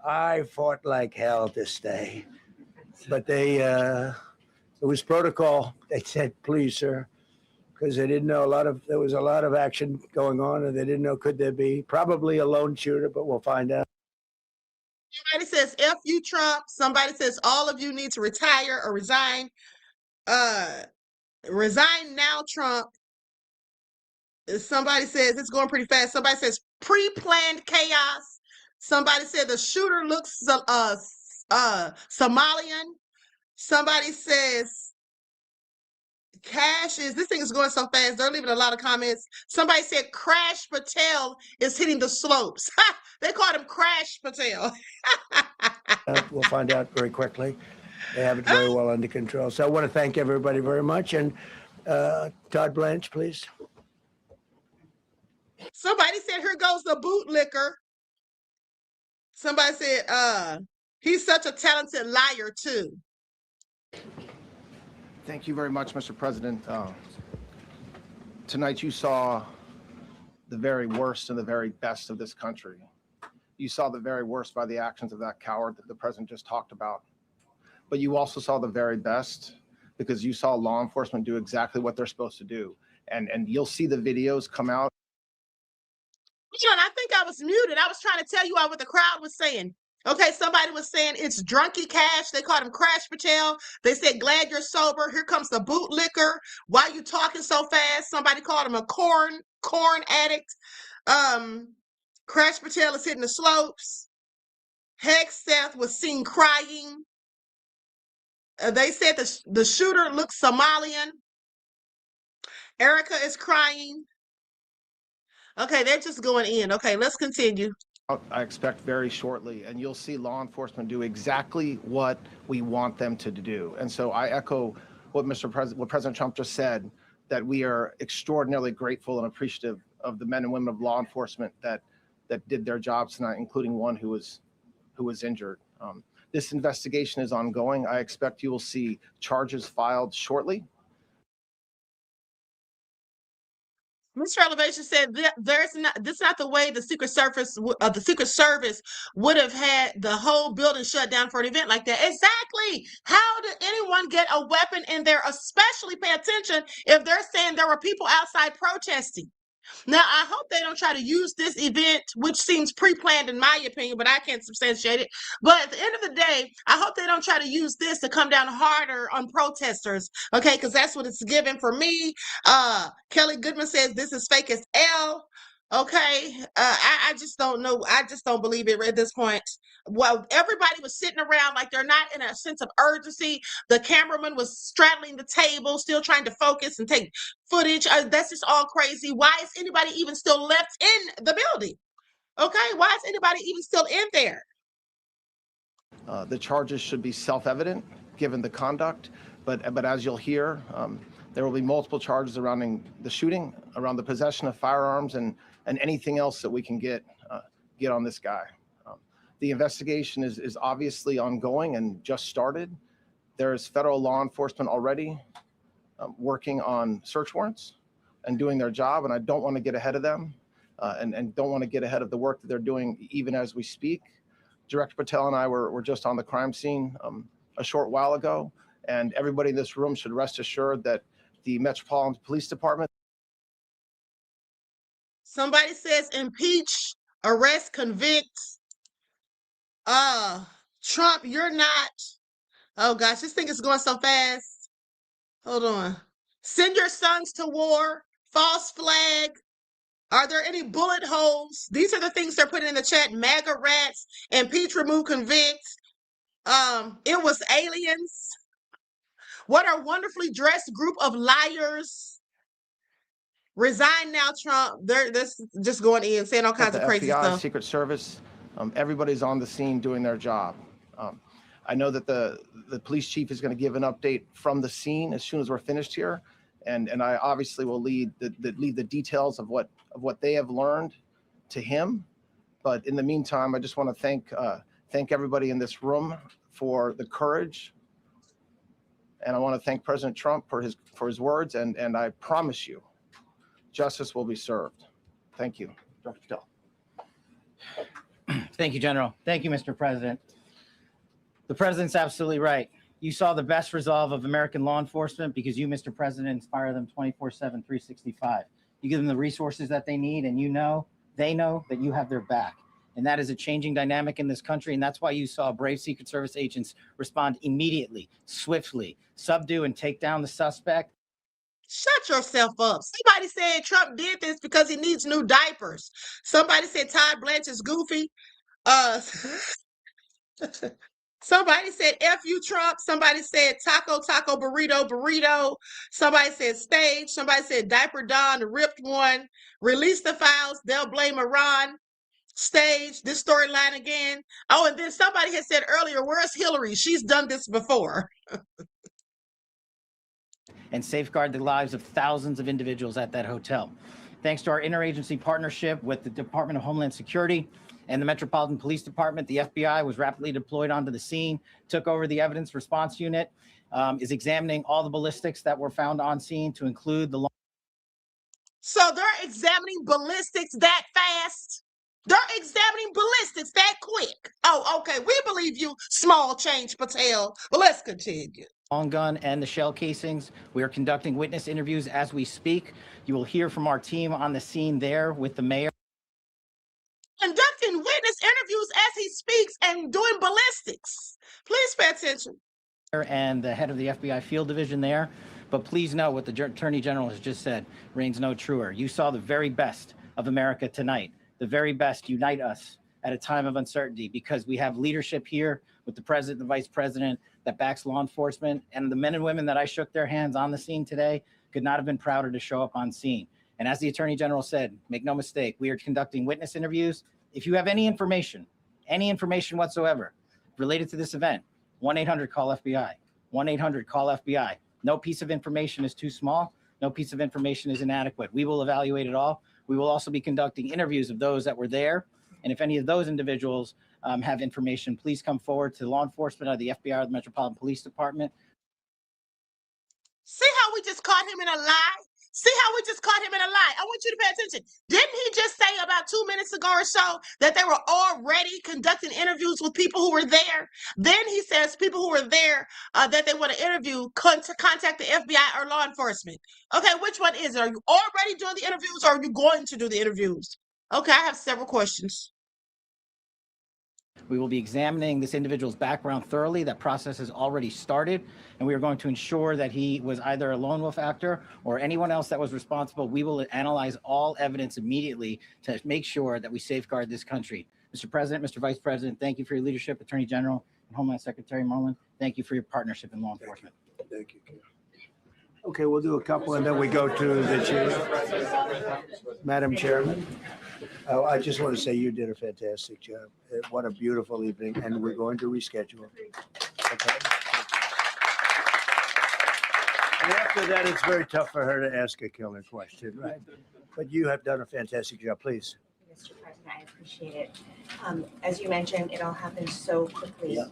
I fought like hell to stay. But it was protocol. They said, please, sir, because they didn't know there was a lot of action going on, and they didn't know could there be probably a lone shooter, but we'll find out. Somebody says F you, Trump. Somebody says all of you need to retire or resign. Resign now, Trump. Somebody says it's going pretty fast. Somebody says pre-planned chaos. Somebody said the shooter looks Somalian. Somebody says this thing is going so fast. They're leaving a lot of comments. Somebody said Crash Patel is hitting the slopes. They called him Crash Patel. We'll find out very quickly. They have it very well under control. So I want to thank everybody very much. And Todd Blanche, please. Somebody said, here goes the bootlicker. Somebody said, he's such a talented liar, too. Thank you very much, Mr. President. Tonight you saw the very worst and the very best of this country. You saw the very worst by the actions of that coward that the president just talked about. But you also saw the very best because you saw law enforcement do exactly what they're supposed to do. And you'll see the videos come out. I think I was muted. I was trying to tell you all what the crowd was saying. Okay, somebody was saying it's Drunky Cash. They called him Crash Patel. They said, glad you're sober. Here comes the bootlicker. Why you talking so fast? Somebody called him a corn addict. Crash Patel is hitting the slopes. Hegseth was seen crying. They said the shooter looks Somalian. Erica is crying. Okay, they're just going in. Okay, let's continue. I expect very shortly, and you'll see law enforcement do exactly what we want them to do. And so I echo what President Trump just said, that we are extraordinarily grateful and appreciative of the men and women of law enforcement that did their jobs tonight, including one who was injured. This investigation is ongoing. I expect you will see charges filed shortly. Mr. Elevation said this is not the way the Secret Service would have had the whole building shut down for an event like that. Exactly. How did anyone get a weapon in there? Especially pay attention if they're saying there were people outside protesting. Now, I hope they don't try to use this event, which seems pre-planned in my opinion, but I can't substantiate it. But at the end of the day, I hope they don't try to use this to come down harder on protesters, okay? Because that's what it's given for me. Kelly Goodman says this is fake as L. Okay, I just don't know. I just don't believe it at this point. Well, everybody was sitting around like they're not in a sense of urgency. The cameraman was straddling the table, still trying to focus and take footage. That's just all crazy. Why is anybody even still left in the building? Okay, why is anybody even still in there? The charges should be self-evident given the conduct, but as you'll hear, there will be multiple charges surrounding the shooting, around the possession of firearms, and anything else that we can get on this guy. The investigation is obviously ongoing and just started. There is federal law enforcement already working on search warrants and doing their job, and I don't want to get ahead of them and don't want to get ahead of the work that they're doing even as we speak. Director Patel and I were just on the crime scene a short while ago, and everybody in this room should rest assured that the Metropolitan Police Department. Somebody says impeach, arrest, convict. Trump, you're not. Oh gosh, this thing is going so fast. Hold on. Send your sons to war. False flag. Are there any bullet holes? These are the things they're putting in the chat. MAGA rats, impeach, remove, convict. It was aliens. What a wonderfully dressed group of liars. Resign now, Trump. They're just going in, saying all kinds of crazy FBI, stuff. Secret Service, everybody's on the scene doing their job. I know that the police chief is going to give an update from the scene as soon as we're finished here, and I obviously will lead the details of what they have learned to him. But in the meantime, I just want to thank everybody in this room for the courage, and I want to thank President Trump for his words, and I promise you, justice will be served. Thank you, Dr. Patel. Thank you, General. Thank you, Mr. President. The president's absolutely right. You saw the best resolve of American law enforcement because you, Mr. President, inspire them 24/7, 365. You give them the resources that they need, and they know that you have their back. And that is a changing dynamic in this country, and that's why you saw brave Secret Service agents respond immediately, swiftly, subdue and take down the suspect. Shut yourself up. Somebody said Trump did this because he needs new diapers. Somebody said Todd Blanche is goofy. Somebody said F you, Trump. Somebody said taco, burrito. Somebody said stage. Somebody said diaper Don, the ripped one. Release the files. They'll blame Iran. Stage, this storyline again. Oh, and then somebody had said earlier, where's Hillary? She's done this before. And safeguard the lives of thousands of individuals at that hotel. Thanks to our interagency partnership with the Department of Homeland Security and the Metropolitan Police Department, the FBI was rapidly deployed onto the scene, took over the evidence response unit, is examining all the ballistics that were found on scene to include the... So they're examining ballistics that fast? They're examining ballistics that quick? Oh, okay, we believe you, small change Patel. But let's continue. long gun and the shell casings. We are conducting witness interviews as we speak. You will hear from our team on the scene there with the mayor. Conducting witness interviews as he speaks and doing ballistics. Please pay attention. And the head of the FBI field division there. But please know what the Attorney General has just said reigns no truer. You saw the very best of America tonight. The very best unite us at a time of uncertainty, because we have leadership here with the president, the vice president, that backs law enforcement. And the men and women that I shook their hands on the scene today could not have been prouder to show up on scene. And as the Attorney General said, make no mistake, we are conducting witness interviews. If you have any information whatsoever related to this event, 1-800-CALL-FBI, 1-800-CALL-FBI. No piece of information is too small. No piece of information is inadequate. We will evaluate it all. We will also be conducting interviews of those that were there. And if any of those individuals have information, please come forward to law enforcement or the FBI or the Metropolitan Police Department. See how we just caught him in a lie? See how we just caught him in a lie? I want you to pay attention. Didn't he just say about 2 minutes ago or so that they were already conducting interviews with people who were there? Then he says people who were there that they want to interview contact the FBI or law enforcement. Okay, which one is it? Are you already doing the interviews or are you going to do the interviews? Okay, I have several questions. We will be examining this individual's background thoroughly. That process has already started, and we are going to ensure that he was either a lone wolf actor or anyone else that was responsible. We will analyze all evidence immediately to make sure that we safeguard this country. Mr. President, Mr. Vice President, thank you for your leadership. Attorney General and Homeland Secretary Marlin, thank you for your partnership in law enforcement. Thank you. Okay, we'll do a couple and then we go to the chair. Madam Chairman, I just want to say you did a fantastic job. What a beautiful evening, and we're going to reschedule. Okay. And after that, it's very tough for her to ask a killer question, right? But you have done a fantastic job. Please. Mr. President, I appreciate it. As you mentioned, it all happened so quickly. Yeah.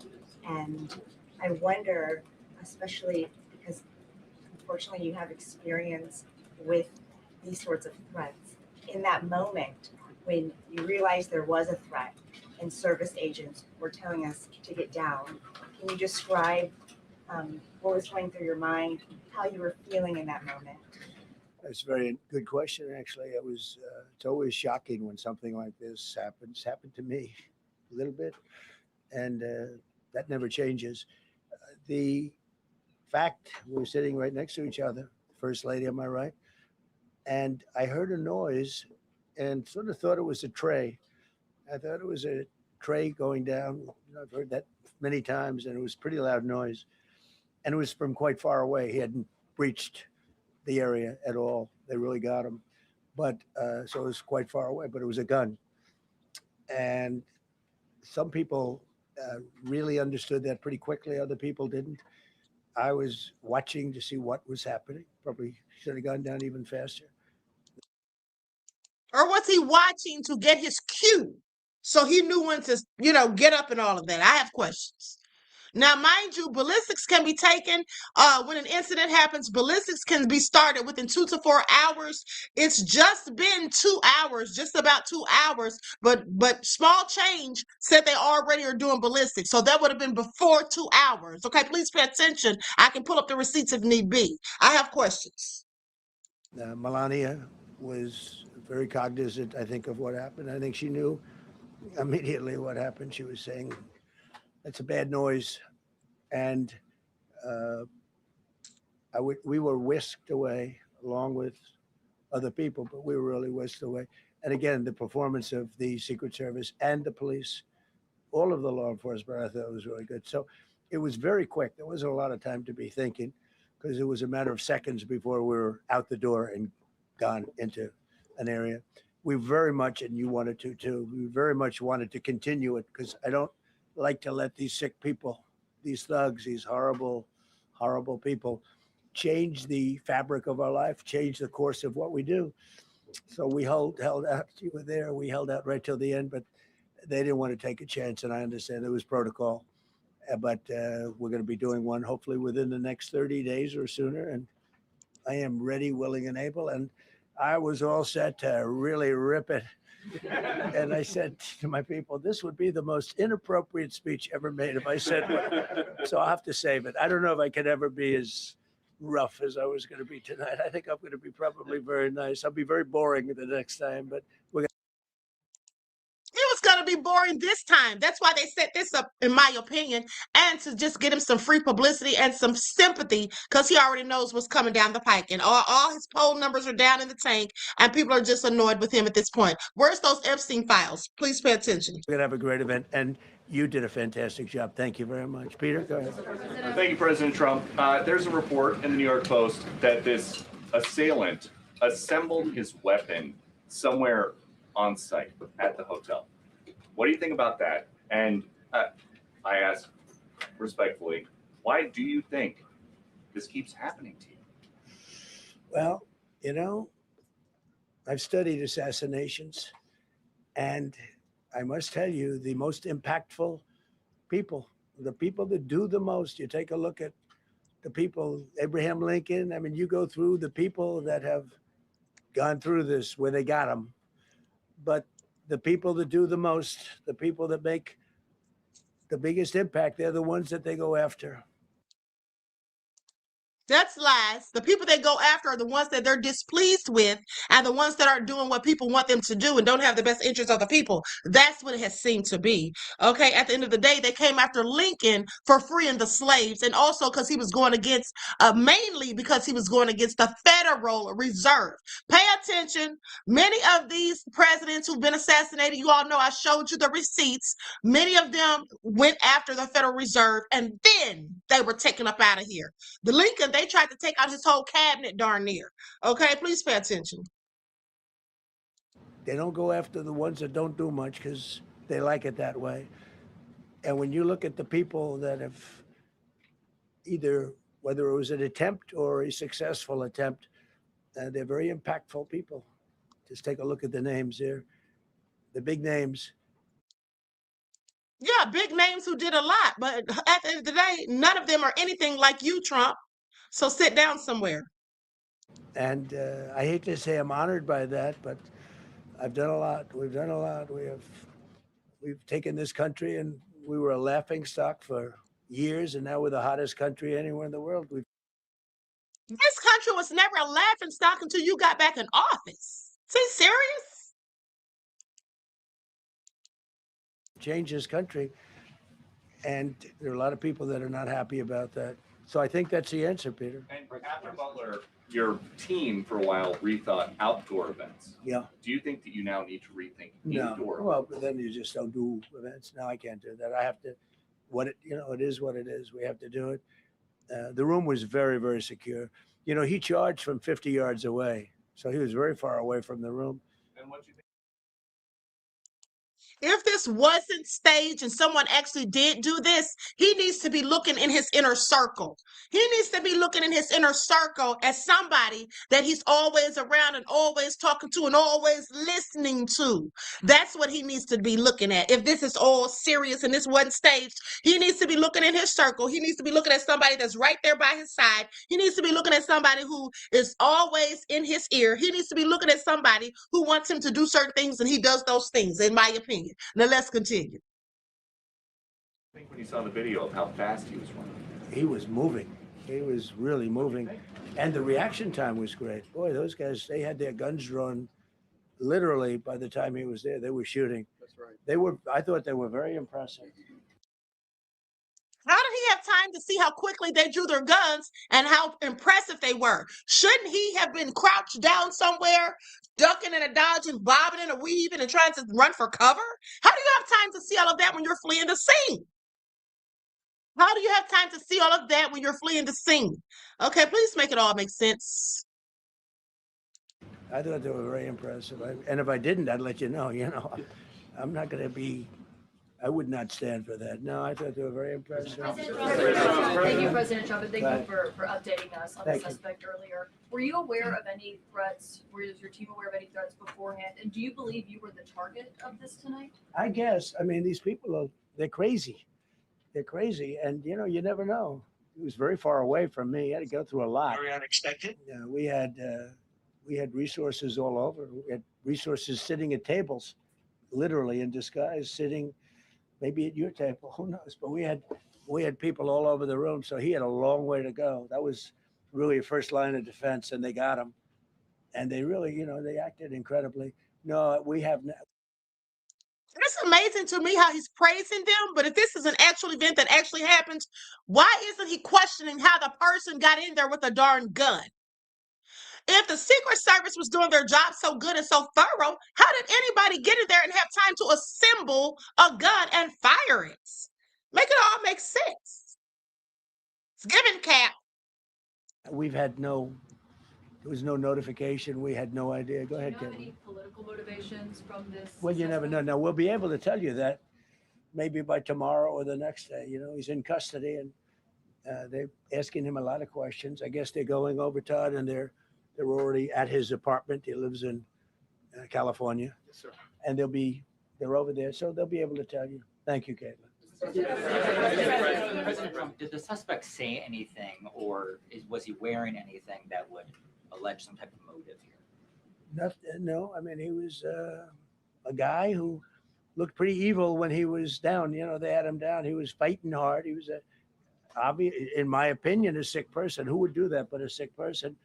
And I wonder, especially because unfortunately you have experience with these sorts of threats, in that moment when you realized there was a threat and service agents were telling us to get down, can you describe what was going through your mind, how you were feeling in that moment? That's a very good question, actually. It's always shocking when something like this happens. It's happened to me a little bit, and that never changes. The fact we're sitting right next to each other, First Lady, am I right? And I heard a noise and sort of thought it was a tray. I thought it was a tray going down. I've heard that many times, and it was pretty loud noise. And it was from quite far away. He hadn't breached the area at all. They really got him. But so it was quite far away, but it was a gun. And some people really understood that pretty quickly. Other people didn't. I was watching to see what was happening. Probably should have gone down even faster. Or was he watching to get his cue? So he knew when to, get up and all of that. I have questions. Now, mind you, ballistics can be taken when an incident happens. Ballistics can be started within 2 to 4 hours. It's just been 2 hours, just about 2 hours. But small change said they already are doing ballistics. So that would have been before 2 hours. Okay, please pay attention. I can pull up the receipts if need be. I have questions. Melania was very cognizant, I think, of what happened. I think she knew immediately what happened. She was saying, "That's a bad noise," and we were whisked away along with other people, but we were really whisked away. And again, the performance of the Secret Service and the police, all of the law enforcement, I thought was really good. So it was very quick. There wasn't a lot of time to be thinking, because it was a matter of seconds before we were out the door and gone into an area. We very much, and you wanted to too, we very much wanted to continue it, because I don't like to let these sick people, these thugs, these horrible, horrible people change the fabric of our life, change the course of what we do. So we held out. You were there. We held out right till the end, but they didn't want to take a chance, and I understand it was protocol. But we're going to be doing one hopefully within the next 30 days or sooner, and I am ready, willing, and able. And I was all set to really rip it. And I said to my people, this would be the most inappropriate speech ever made if I said what. So I'll have to save it. I don't know if I could ever be as rough as I was going to be tonight. I think I'm going to be probably very nice. I'll be very boring the next time, but we're It was going to be boring this time. That's why they set this up, in my opinion, and to just get him some free publicity and some sympathy, because he already knows what's coming down the pike. And all his poll numbers are down in the tank, and people are just annoyed with him at this point. Where's those Epstein files? Please pay attention. going to have a great event, and you did a fantastic job. Thank you very much. Peter, go ahead. Thank you, President Trump. There's a report in the New York Post that this assailant assembled his weapon somewhere on site at the hotel. What do you think about that? And I ask respectfully, why do you think this keeps happening to you? Well, you know, I've studied assassinations, and I must tell you, the most impactful people, the people that do the most, you take a look at the people, Abraham Lincoln, I mean, you go through the people that have gone through this where they got them. But the people that do the most, the people that make the biggest impact, they're the ones that they go after. That's lies. The people they go after are the ones that they're displeased with, and the ones that aren't doing what people want them to do and don't have the best interests of the people. That's what it has seemed to be. Okay, at the end of the day, they came after Lincoln for freeing the slaves, and also because he was going against, mainly because he was going against the Federal Reserve. Pay attention. Many of these presidents who've been assassinated, you all know I showed you the receipts. Many of them went after the Federal Reserve, and then they were taken up out of here. The Lincoln, they tried to take out his whole cabinet darn near. Okay, please pay attention. They don't go after the ones that don't do much because they like it that way. And when you look at the people that have either, whether it was an attempt or a successful attempt, they're very impactful people. Just take a look at the names here, the big names. Yeah, big names who did a lot, but at the end of the day, none of them are anything like you, Trump. So sit down somewhere. And I hate to say I'm honored by that, but I've done a lot. We've done a lot. We've taken this country, and we were a laughing stock for years, and now we're the hottest country anywhere in the world. This country was never a laughing stock until you got back in office. Is he serious? Changed this country, and there are a lot of people that are not happy about that. So I think that's the answer, Peter. And after Butler, your team for a while rethought outdoor events. Yeah. Do you think that you now need to rethink No. indoor? Well, but then you just don't do events. No, I can't do that. I have to. It is what it is. We have to do it. The room was very, very secure. You know, he charged from 50 yards away, so he was very far away from the room. And what you think? If this wasn't staged and someone actually did do this, he needs to be looking in his inner circle. He needs to be looking in his inner circle as somebody that he's always around and always talking to and always listening to. That's what he needs to be looking at. If this is all serious and this wasn't staged, he needs to be looking in his circle. He needs to be looking at somebody that's right there by his side. He needs to be looking at somebody who is always in his ear. He needs to be looking at somebody who wants him to do certain things, and he does those things, in my opinion. Now let's continue. I think when you saw the video of how fast he was running. He was moving. He was really moving. And the reaction time was great. Boy, those guys, they had their guns drawn literally by the time he was there. They were shooting. That's right. I thought they were very impressive. How did he have time to see how quickly they drew their guns and how impressive they were? Shouldn't he have been crouched down somewhere, ducking and a dodging, bobbing and a weaving and trying to run for cover? How do you have time to see all of that when you're fleeing the scene? How do you have time to see all of that when you're fleeing the scene? Okay, please make it all make sense. I thought they were very impressive. And if I didn't, I'd let you know. I'm not going to be, I would not stand for that. No, I thought they were very impressive. Thank you, President Trump, and thank you for updating us on the suspect earlier. Were you aware of any threats? Was your team aware of any threats beforehand? And do you believe you were the target of this tonight? I guess. I mean, these people, they're crazy. They're crazy. And, you never know. He was very far away from me. He had to go through a lot. Very unexpected. We had we had resources all over. We had resources sitting at tables, literally in disguise, sitting maybe at your table, who knows? But we had people all over the room, so he had a long way to go. That was really a first line of defense, and they got him. And they really, they acted incredibly. No, we have not. It's amazing to me how he's praising them, but if this is an actual event that actually happens, why isn't he questioning how the person got in there with a darn gun? If the Secret Service was doing their job so good and so thorough, how did anybody get in there and have time to assemble a gun and fire it? Make it all make sense. It's given, Cap. We've had there was no notification. We had no idea. Go ahead, Kevin. Any political motivations from this? Well, you never know. Now, we'll be able to tell you that maybe by tomorrow or the next day. He's in custody, and they're asking him a lot of questions. I guess they're going over, Todd, and they're already at his apartment. He lives in California. Yes, sir. And they're over there, so they'll be able to tell you. Thank you, Caitlin. President Trump, did the suspect say anything, or was he wearing anything that would allege some type of motive here? Nothing, no. I mean, he was a guy who looked pretty evil when he was down. They had him down. He was fighting hard. He was in my opinion, a sick person. Who would do that but a sick person?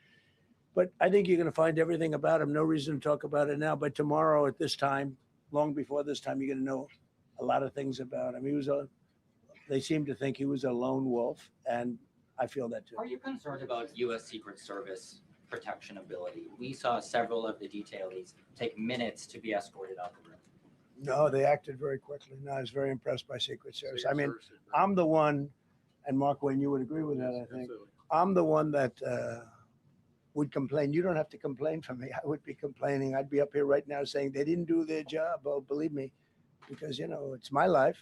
But I think you're going to find everything about him. No reason to talk about it now. But tomorrow at this time, long before this time, you're going to know a lot of things about him. They seem to think he was a lone wolf, and I feel that too. Are you concerned about U.S. Secret Service protection ability? We saw several of the detailees take minutes to be escorted out the room. No, they acted very quickly. No, I was very impressed by Secret Service. I mean, I'm the one, and Mark Wayne, you would agree with that, I think. Absolutely. I'm the one that would complain. You don't have to complain for me. I would be complaining. I'd be up here right now saying they didn't do their job. Oh, believe me, because, it's my life.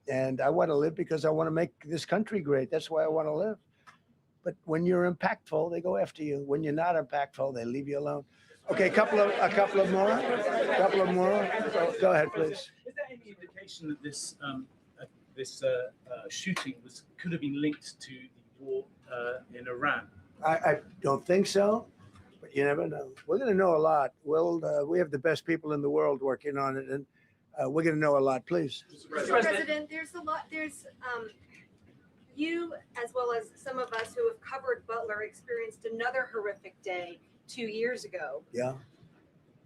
And I want to live because I want to make this country great. That's why I want to live. But when you're impactful, they go after you. When you're not impactful, they leave you alone. Okay, a couple of more. Go ahead, please. Is there any indication that this shooting could have been linked to the war in Iran? I don't think so, but you never know. We're going to know a lot. We have the best people in the world working on it, and we're going to know a lot. Please. Mr. President, there's a lot. There's you, as well as some of us who have covered Butler, experienced another horrific day 2 years ago. Yeah.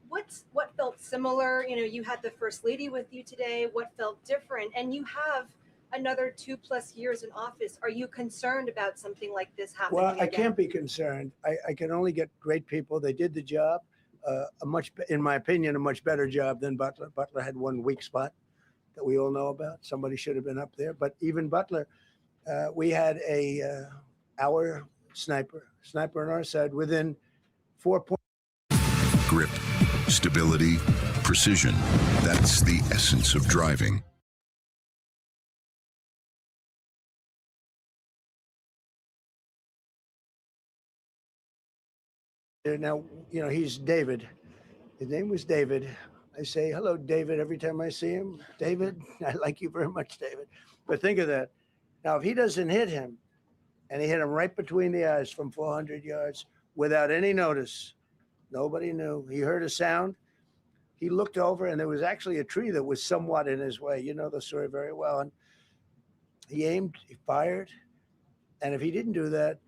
What felt similar? You had the First Lady with you today. What felt different? And you have another 2+ years in office. Are you concerned about something like this happening Well, I again? can't be concerned. I can only get great people. They did the job. In my opinion, a much better job than Butler. Butler had one weak spot that we all know about. Somebody should have been up there. But even Butler, we had our sniper on our side within 4 points. Grip, stability, precision. That's the essence of driving. Now, he's David. His name was David. I say, hello, David, every time I see him. David, I like you very much, David. But think of that. Now, if he doesn't hit him, and he hit him right between the eyes from 400 yards without any notice, nobody knew. He heard a sound. He looked over, and there was actually a tree that was somewhat in his way. You know the story very well. And he aimed, he fired. And if he didn't do that,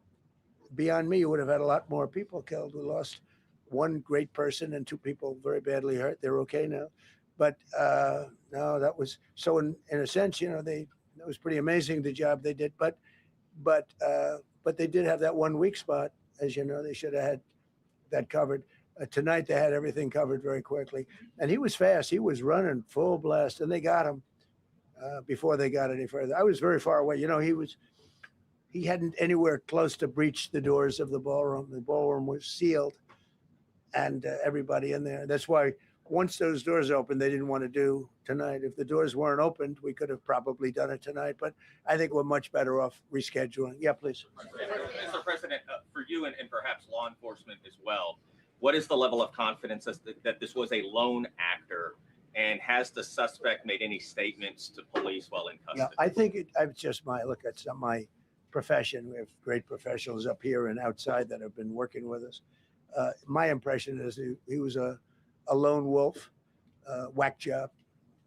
beyond me, you would have had a lot more people killed. We lost one great person and 2 people very badly hurt. They're okay now. But no, that was so in a sense, it was pretty amazing the job they did. But they did have that one weak spot. As you know, they should have had that covered. Tonight, they had everything covered very quickly. And he was fast. He was running full blast, and they got him before they got any further. I was very far away. He hadn't anywhere close to breach the doors of the ballroom. The ballroom was sealed, and everybody in there. That's why once those doors opened, they didn't want to do tonight. If the doors weren't opened, we could have probably done it tonight. But I think we're much better off rescheduling. Yeah, please. Mr. President, for you and perhaps law enforcement as well, what is the level of confidence that this was a lone actor? And has the suspect made any statements to police while in custody? Yeah, I think it's just my profession. We have great professionals up here and outside that have been working with us. My impression is he was a lone wolf, whack job.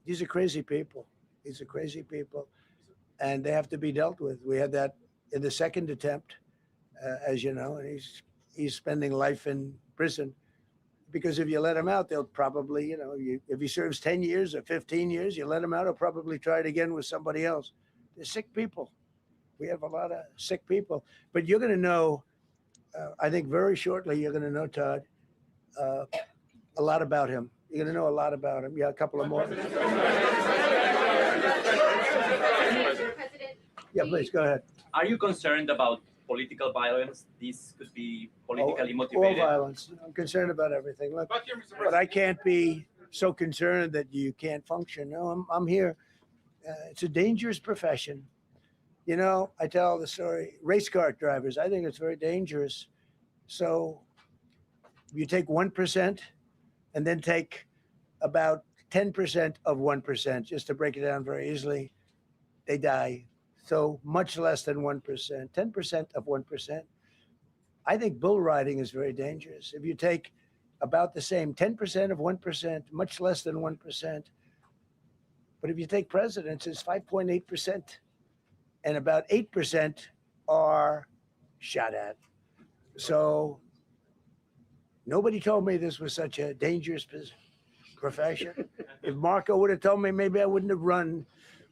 These are crazy people. These are crazy people, and they have to be dealt with. We had that in the second attempt, as you know, and he's spending life in prison. Because if you let him out, they'll probably, if he serves 10 years or 15 years, you let him out, he'll probably try it again with somebody else. They're sick people. We have a lot of sick people. But you're going to know, I think very shortly, you're going to know, Todd, a lot about him. You're going to know a lot about him. Yeah, a couple of more. Yeah, please, go ahead. Are you concerned about political violence? This could be politically motivated. All violence. I'm concerned about everything. Look, but I can't be so concerned that you can't function. No, I'm here. It's a dangerous profession. I tell the story, race car drivers, I think it's very dangerous. So you take 1% and then take about 10% of 1%, just to break it down very easily, they die. So much less than 1%, 10% of 1%. I think bull riding is very dangerous. If you take about the same 10% of 1%, much less than 1%, but if you take presidents, it's 5.8%, and about 8% are shot at. So nobody told me this was such a dangerous profession. If Marco would have told me, maybe I wouldn't have run.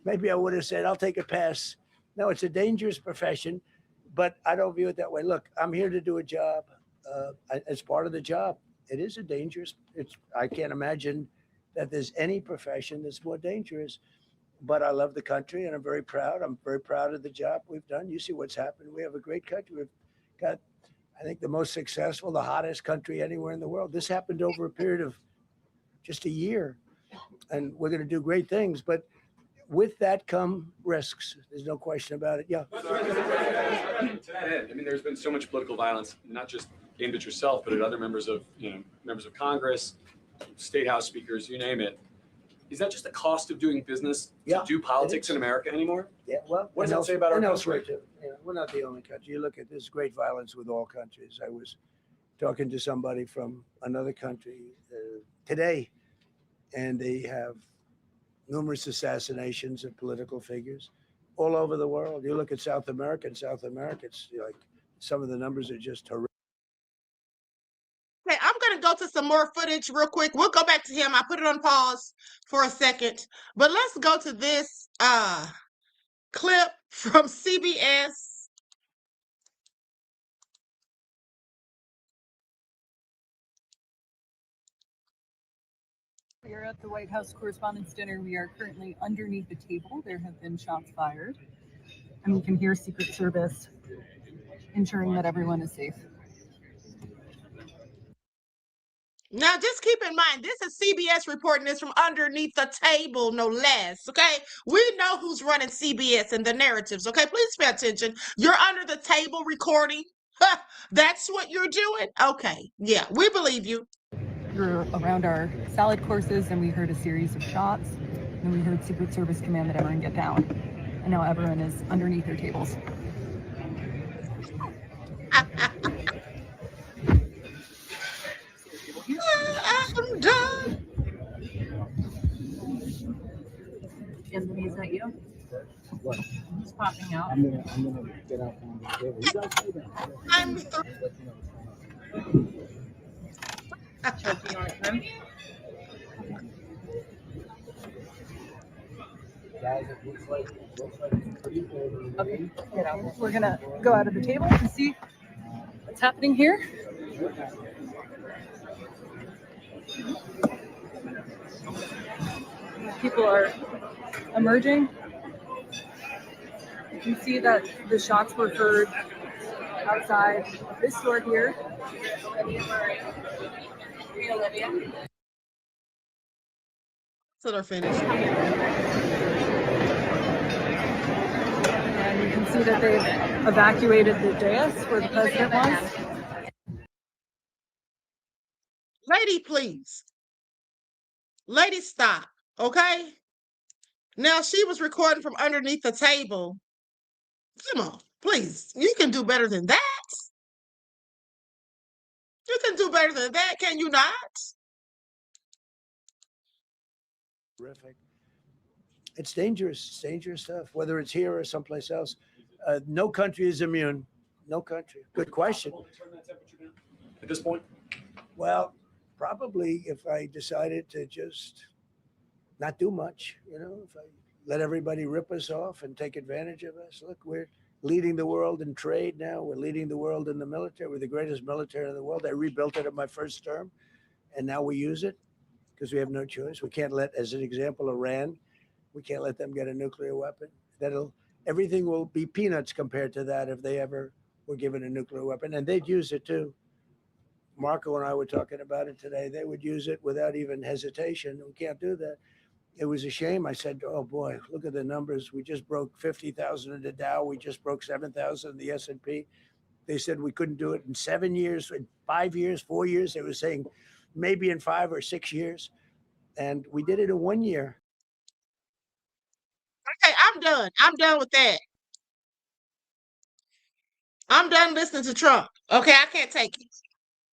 Maybe I would have said, I'll take a pass. No, it's a dangerous profession, but I don't view it that way. Look, I'm here to do a job. As part of the job, it is a dangerous, I can't imagine that there's any profession that's more dangerous, but I love the country and I'm very proud. I'm very proud of the job we've done. You see what's happened. We have a great country. We've got, I think, the most successful, the hottest country anywhere in the world. This happened over a period of just a year, and we're going to do great things, but with that come risks. There's no question about it. Yeah. To that end, I mean, there's been so much political violence, not just aimed at yourself, but at other members of Congress, state house speakers, you name it. Is that just the cost of doing business to do politics in America anymore? Yeah. Well, what does that say about our country? Too. We're not the only country. You look at this great violence with all countries. I was talking to somebody from another country today, and they have numerous assassinations of political figures all over the world. You look at South America, it's like some of the numbers are just horrific. Okay, I'm going to go to some more footage real quick. We'll go back to him. I put it on pause for a second, but let's go to this clip from CBS. We are at the White House Correspondents' dinner. We are currently underneath the table. There have been shots fired, and we can hear Secret Service ensuring that everyone is safe. Now, just keep in mind, this is CBS reporting this from underneath the table, no less, okay? We know who's running CBS and the narratives, okay? Please pay attention. You're under the table recording. That's what you're doing? Okay, yeah, we believe you. We were around our salad courses, and we heard a series of shots, and we heard Secret Service command that everyone get down. And now everyone is underneath their tables. I'm done. Anthony, is that you? What? Who's popping out? I'm gonna get out from the table. You guys do that. I'm Chuck, you want to come? Guys, it looks like it's pretty good. Okay, get out. We're gonna go out of the table and see what's happening here. People are emerging. You can see that the shots were heard outside of this door here. So they're finished. And you can see that they've evacuated the dais where the president was. Lady, please. Lady, stop, okay? Now, she was recording from underneath the table. Come on, please. You can do better than that. You can do do better than that, can you not? Terrific. It's dangerous stuff, whether it's here or someplace else. No country is immune. No country. Good question. Turn that temperature down at this point? Well, probably if I decided to just not do much, if I let everybody rip us off and take advantage of us. Look, we're leading the world in trade now. We're leading the world in the military. We're the greatest military in the world. I rebuilt it in my first term, and now we use it because we have no choice. We can't let, as an example, Iran, we can't let them get a nuclear weapon. Everything will be peanuts compared to that if they ever were given a nuclear weapon, and they'd use it too. Marco and I were talking about it today. They would use it without even hesitation. We can't do that. It was a shame. I said, oh boy, look at the numbers. We just broke 50,000 in the Dow. We just broke 7,000 in the S&P. They said we couldn't do it in 7 years, in 5 years, 4 years. They were saying maybe in 5 or 6 years. And we did it in 1 year. Okay, I'm done. I'm done with that. I'm done listening to Trump. Okay, I can't take it.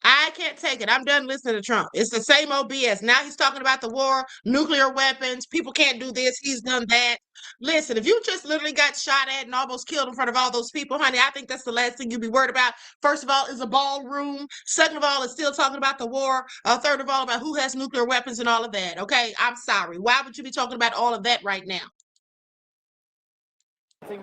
I can't take it. I'm done listening to Trump. It's the same old BS. Now he's talking about the war, nuclear weapons. People can't do this. He's done that. Listen, if you just literally got shot at and almost killed in front of all those people, honey, I think that's the last thing you'd be worried about. First of all, is a ballroom. Second of all, is still talking about the war. Third of all, about who has nuclear weapons and all of that. Okay, I'm sorry. Why would you be talking about all of that right now?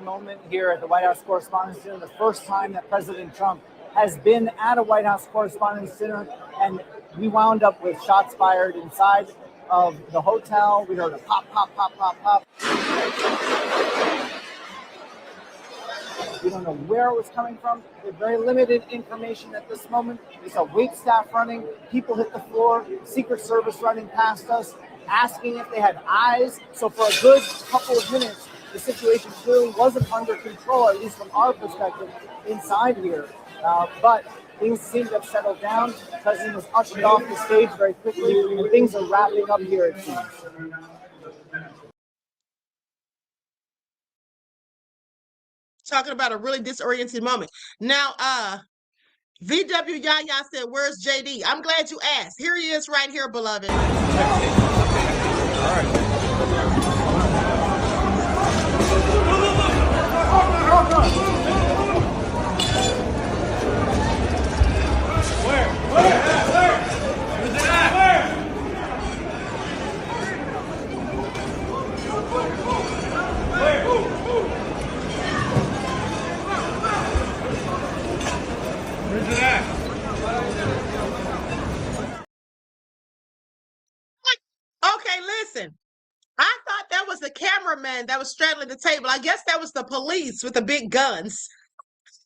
Moment here at the White House Correspondents' Dinner, the first time that President Trump has been at a White House Correspondents' Dinner, and we wound up with shots fired inside of the hotel. We heard a pop, pop, pop, pop, pop. We don't know where it was coming from. We have very limited information at this moment. There's a wait staff running. People hit the floor. Secret Service running past us, asking if they had eyes. So for a good couple of minutes, the situation clearly wasn't under control, at least from our perspective, inside here. But things seem to have settled down. The president was ushered off the stage very quickly, and things are wrapping up here, it seems. Talking about a really disoriented moment. Now, VW Yaya said, where's JD? I'm glad you asked. Here he is right here, beloved. All right. Okay, listen. I thought that was the cameraman that was straddling the table. I guess that was the police with the big guns.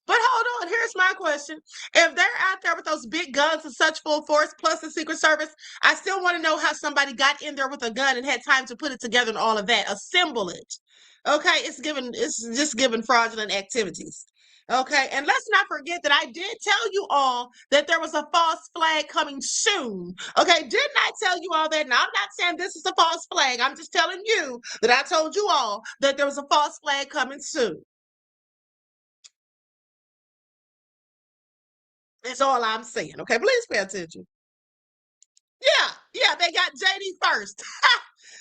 But hold on, here's my question. If they're out there with those big guns in such full force, plus the Secret Service, I still want to know how somebody got in there with a gun and had time to put it together and all of that, assemble it. Okay, it's just giving fraudulent activities. Okay, and let's not forget that I did tell you all that there was a false flag coming soon. Okay, didn't I tell you all that? Now, I'm not saying this is a false flag. I'm just telling you that I told you all that there was a false flag coming soon. That's all I'm saying. Okay, please pay attention. Yeah, they got JD first.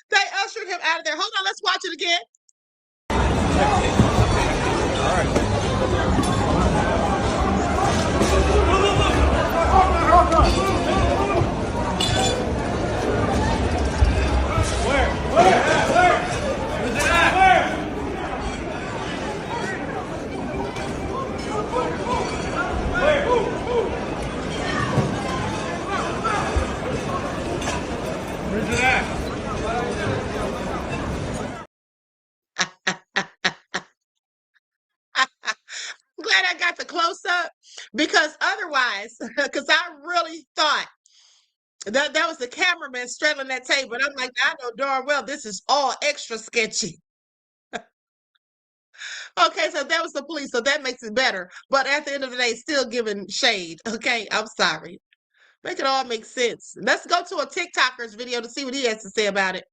They ushered him out of there. Hold on, let's watch it again. All right. I'm glad I got the close up because otherwise, because I really thought that was the cameraman straddling that table. And I'm like, I know darn well this is all extra sketchy. Okay, so that was the police, so that makes it better. But at the end of the day, still giving shade. Okay, I'm sorry. Make it all make sense. Let's go to a TikToker's video to see what he has to say about it.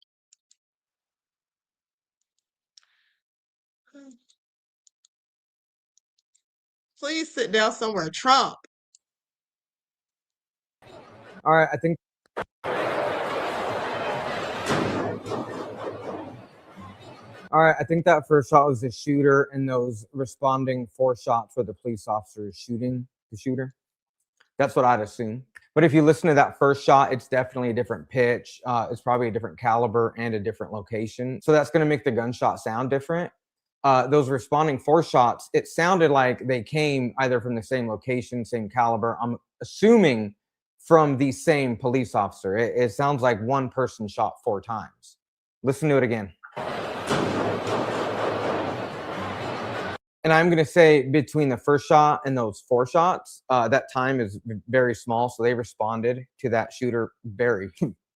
Please sit down somewhere. Trump. All right, I think. All right, I think that first shot was the shooter, and those responding 4 shots were the police officers shooting the shooter. That's what I'd assume. But if you listen to that first shot, it's definitely a different pitch. It's probably a different caliber and a different location. So that's going to make the gunshot sound different. Those responding 4 shots, it sounded like they came either from the same location, same caliber. I'm assuming from the same police officer. It sounds like one person shot 4 times. Listen to it again. And I'm going to say between the first shot and those 4 shots, that time is very small. So they responded to that shooter very,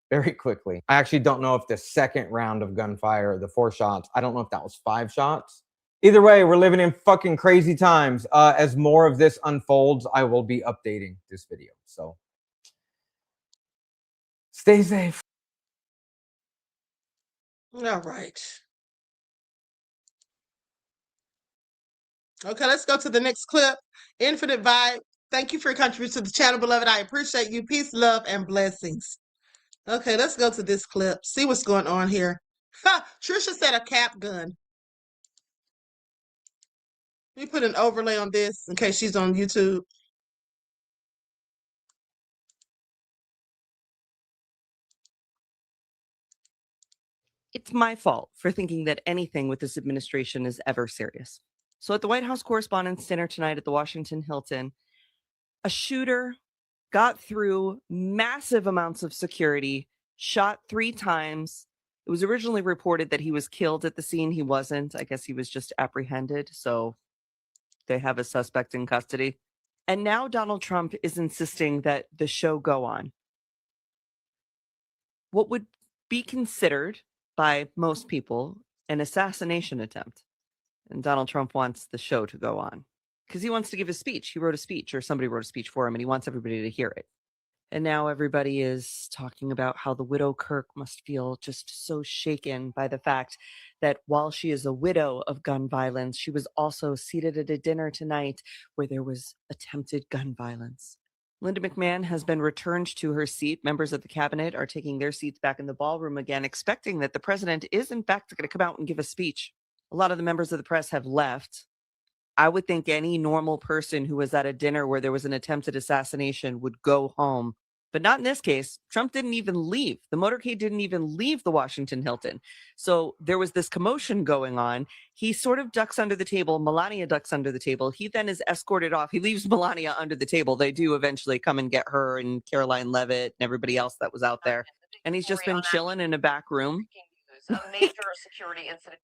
very quickly. I actually don't know if the second round of gunfire, the 4 shots, I don't know if that was 5 shots. Either way, we're living in fucking crazy times. As more of this unfolds, I will be updating this video. So stay safe. All right. Okay, let's go to the next clip. Infinite Vibe. Thank you for your contribution to the channel, beloved. I appreciate you. Peace, love, and blessings. Okay, let's go to this clip. See what's going on here. Ha! Trisha said a cap gun. Let me put an overlay on this in case she's on YouTube. It's my fault for thinking that anything with this administration is ever serious. So at the White House Correspondents' Dinner tonight at the Washington Hilton, a shooter got through massive amounts of security, shot 3 times. It was originally reported that he was killed at the scene. He wasn't. I guess he was just apprehended. So they have a suspect in custody. And now Donald Trump is insisting that the show go on. What would be considered by most people an assassination attempt. And Donald Trump wants the show to go on because he wants to give a speech. He wrote a speech, or somebody wrote a speech for him, and he wants everybody to hear it. And now everybody is talking about how the widow Kirk must feel just so shaken by the fact that while she is a widow of gun violence, she was also seated at a dinner tonight where there was attempted gun violence. Linda McMahon has been returned to her seat. Members of the cabinet are taking their seats back in the ballroom again, expecting that the president is in fact going to come out and give a speech. A lot of the members of the press have left. I would think any normal person who was at a dinner where there was an attempted assassination would go home. But not in this case. Trump didn't even leave. The motorcade didn't even leave the Washington Hilton. So there was this commotion going on. He sort of ducks under the table. Melania ducks under the table. He then is escorted off. He leaves Melania under the table. They do eventually come and get her and Caroline Levitt and everybody else that was out there. And he's just been chilling in a back room.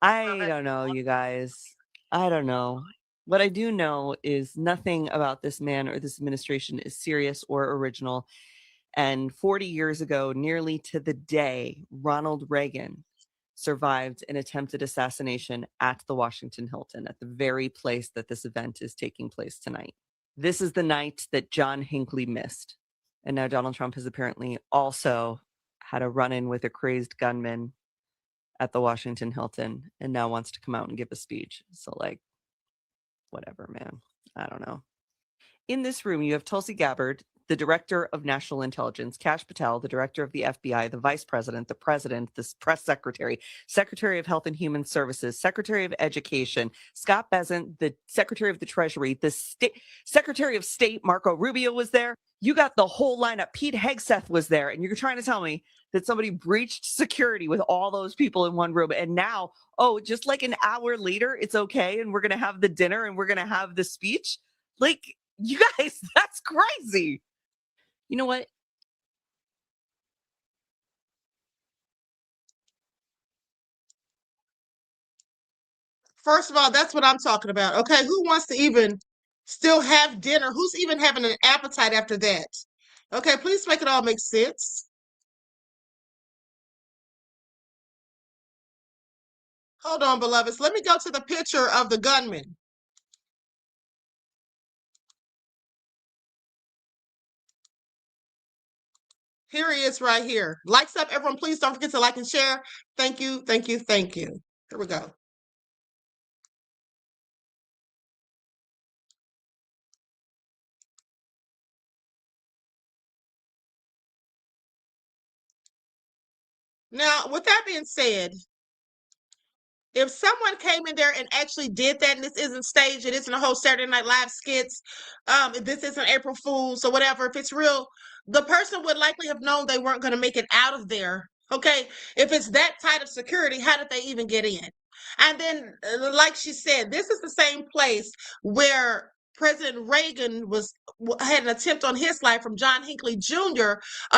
I don't know, you guys. I don't know. What I do know is nothing about this man or this administration is serious or original. And 40 years ago, nearly to the day, Ronald Reagan survived an attempted assassination at the Washington Hilton, at the very place that this event is taking place tonight. This is the night that John Hinckley missed. And now Donald Trump has apparently also had a run-in with a crazed gunman at the Washington Hilton and now wants to come out and give a speech. So, like, whatever, man. I don't know. In this room, you have Tulsi Gabbard, the director of national intelligence, Kash Patel, the director of the FBI, the vice president, the press secretary, secretary of health and human services, secretary of education, Scott Bessent, the secretary of the treasury, the secretary of state, Marco Rubio was there. You got the whole lineup. Pete Hegseth was there. And you're trying to tell me that somebody breached security with all those people in one room. And now, oh, just like an hour later, it's okay. And we're going to have the dinner and we're going to have the speech. Like, you guys, that's crazy. You know what? First of all, that's what I'm talking about. Okay, who wants to even still have dinner? Who's even having an appetite after that? Okay, please make it all make sense. Hold on, beloveds. Let me go to the picture of the gunman. Here he is right here. Likes up, everyone. Please don't forget to like and share. Thank you, thank you, thank you. Here we go. Now, with that being said, if someone came in there and actually did that, and this isn't staged, it isn't a whole Saturday Night Live skits, if this isn't April Fool's or whatever, if it's real, the person would likely have known they weren't going to make it out of there. Okay, if it's that tight of security, how did they even get in? And then, like she said, this is the same place where President Reagan had an attempt on his life from John Hinckley Jr.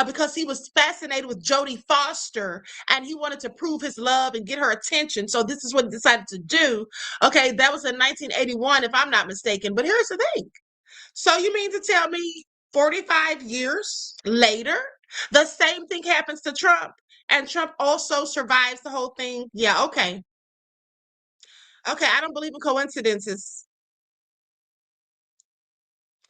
Because he was fascinated with Jodie Foster and he wanted to prove his love and get her attention. So this is what he decided to do. Okay, that was in 1981, if I'm not mistaken. But here's the thing. So you mean to tell me 45 years later, the same thing happens to Trump and Trump also survives the whole thing? Yeah, okay. Okay, I don't believe in coincidences.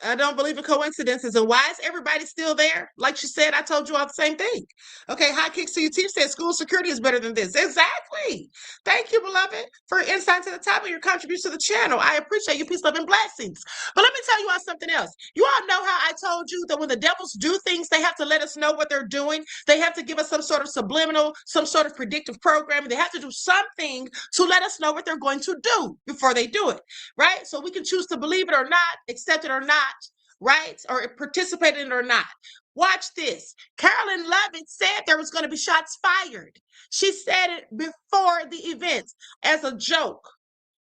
I don't believe in coincidences. And why is everybody still there? Like she said, I told you all the same thing. Okay, high kicks to your team said school security is better than this. Exactly. Thank you, beloved, for insight to the top of your contribution to the channel. I appreciate you. Peace, love, and blessings. But let me tell you all something else. You all know how I told you that when the devils do things, they have to let us know what they're doing. They have to give us some sort of subliminal, some sort of predictive programming. They have to do something to let us know what they're going to do before they do it, right? So we can choose to believe it or not, accept it or not, right? Or participate in it or not. Watch this. Carolyn Lovett said there was going to be shots fired. She said it before the event as a joke.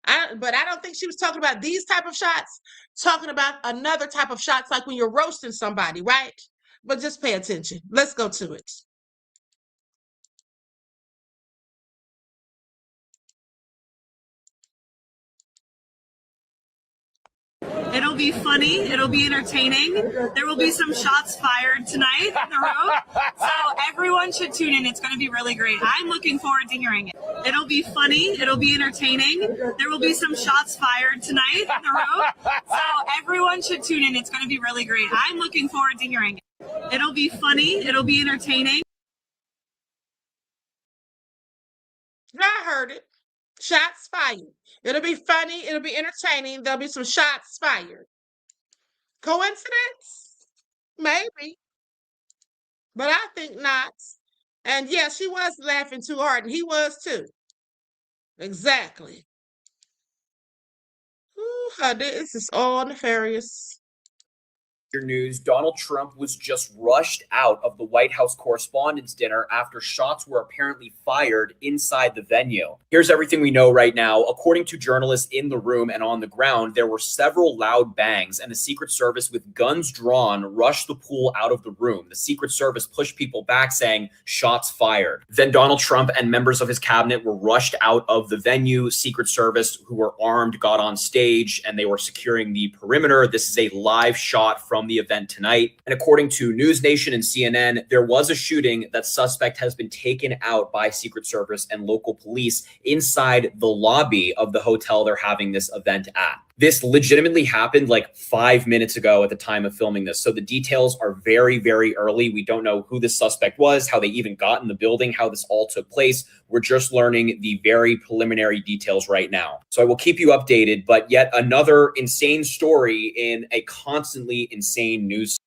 But I don't think she was talking about these type of shots, talking about another type of shots, like when you're roasting somebody, right? But just pay attention. Let's go to it. It'll be funny. It'll be entertaining. There will be some shots fired tonight in the room. So everyone should tune in. It's going to be really great. I'm looking forward to hearing it. It'll be funny. It'll be entertaining. There will be some shots fired tonight in the room. So everyone should tune in. It's going to be really great. I'm looking forward to hearing it. It'll be funny. It'll be entertaining. I heard it. Shots fired. It'll be funny. It'll be entertaining. There'll be some shots fired. Coincidence? Maybe. But I think not. And yeah, she was laughing too hard, and he was too. Exactly. Ooh, this is all nefarious. News, Donald Trump was just rushed out of the White House Correspondents' dinner after shots were apparently fired inside the venue. Here's everything we know right now. According to journalists in the room and on the ground, there were several loud bangs, and the Secret Service with guns drawn rushed the pool out of the room. The Secret Service pushed people back, saying, "Shots fired." Then Donald Trump and members of his cabinet were rushed out of the venue. Secret Service, who were armed, got on stage, and they were securing the perimeter. This is a live shot from the event tonight. And according to News Nation and CNN, there was a shooting. That suspect has been taken out by Secret Service and local police inside the lobby of the hotel they're having this event at. This legitimately happened like 5 minutes ago at the time of filming this. So the details are very, very early. We don't know who this suspect was, how they even got in the building, how this all took place. We're just learning the very preliminary details right now. So I will keep you updated, but yet another insane story in a constantly insane news.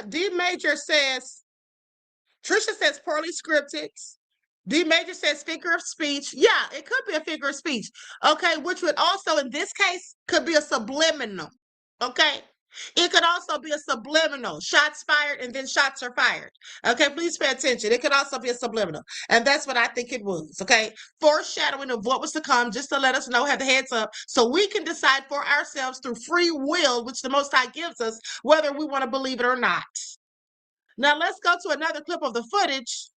D Major says, Trisha says poorly scripted. D Major says figure of speech. Yeah, it could be a figure of speech. Okay, which would also, in this case, could be a subliminal. Okay, it could also be a subliminal. Shots fired and then shots are fired. Okay, please pay attention. It could also be a subliminal. And that's what I think it was. Okay, foreshadowing of what was to come, just to let us know, have the heads up, so we can decide for ourselves through free will, which the Most High gives us, whether we want to believe it or not. Now let's go to another clip of the footage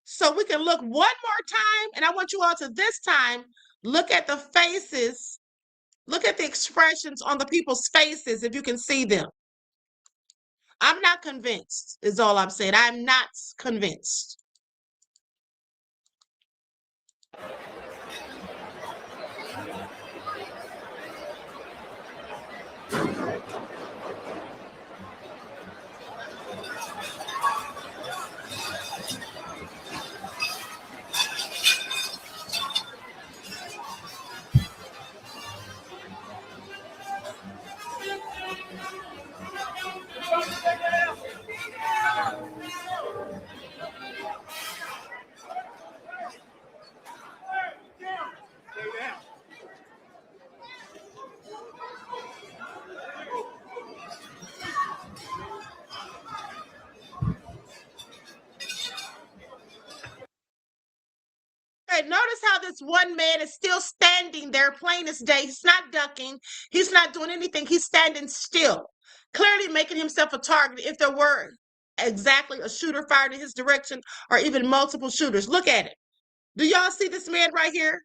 so we can look one more time. And I want you all to this time look at the faces. Look at the expressions on the people's faces, if you can see them. I'm not convinced, is all I'm saying. I'm not convinced. Okay, notice how this one man is still standing there plain as day. He's not ducking. He's not doing anything. He's standing still, clearly making himself a target if there were exactly a shooter fired in his direction or even multiple shooters. Look at it. Do y'all see this man right here?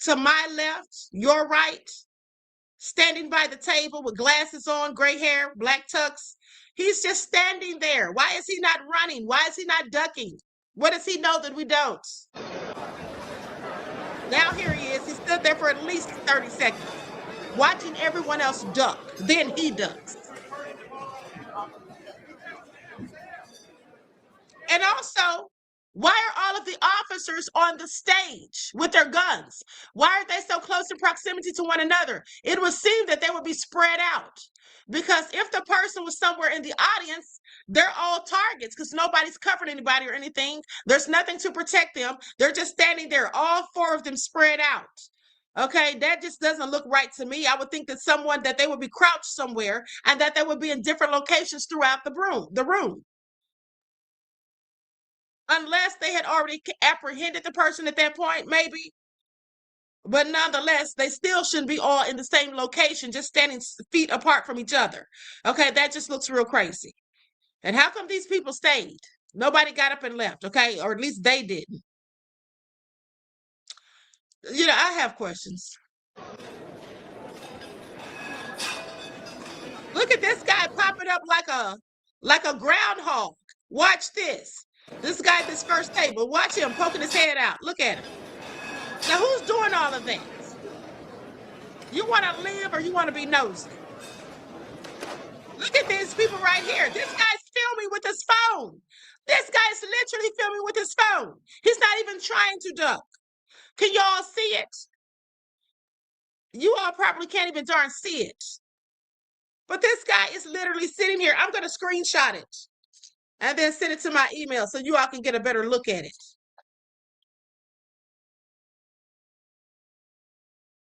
To my left, your right, standing by the table with glasses on, gray hair, black tux. He's just standing there. Why is he not running? Why is he not ducking? What does he know that we don't? Now here he is. He stood there for at least 30 seconds, watching everyone else duck. Then he ducks. And also, why are all of the officers on the stage with their guns? Why are they so close in proximity to one another? It would seem that they would be spread out. Because if the person was somewhere in the audience, they're all targets because nobody's covered anybody or anything. There's nothing to protect them. They're just standing there, all four of them spread out. Okay, that just doesn't look right to me. I would think that they would be crouched somewhere and that they would be in different locations throughout the room. Unless they had already apprehended the person at that point, maybe. But nonetheless, they still shouldn't be all in the same location, just standing feet apart from each other. Okay, that just looks real crazy. And how come these people stayed? Nobody got up and left, okay? Or at least they didn't. I have questions. Look at this guy popping up like a groundhog. Watch this. This guy at this first table, watch him poking his head out. Look at him. Now, who's doing all of that? You want to live or you want to be nosy? Look at these people right here. This guy's filming with his phone. This guy's literally filming with his phone. He's not even trying to duck. Can y'all see it? You all probably can't even darn see it. But this guy is literally sitting here. I'm going to screenshot it and then send it to my email so you all can get a better look at it.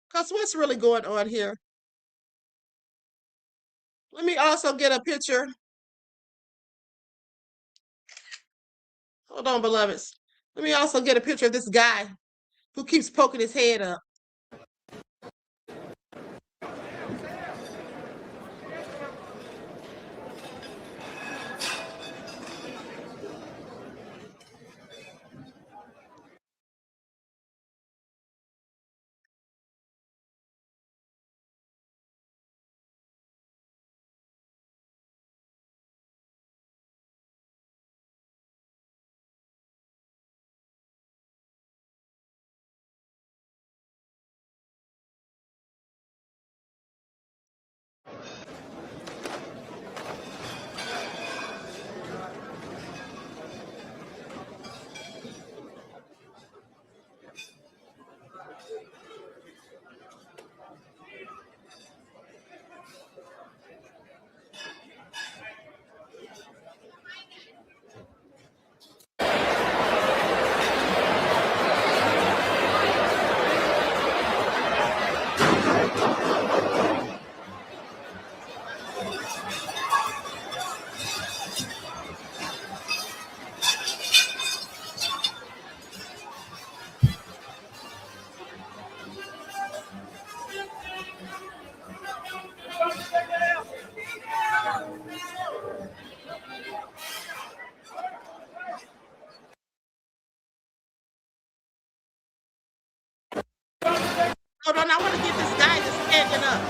Because what's really going on here? Let me also get a picture. Hold on, beloveds. Let me also get a picture of this guy who keeps poking his head up. Hold on, I want to get this guy that's standing up.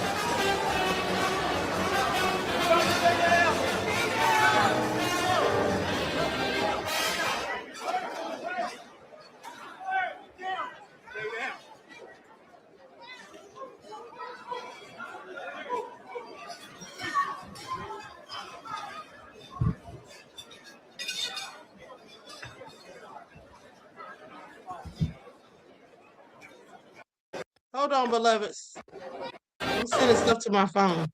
Hold on, beloveds. I'm sending stuff to my phone.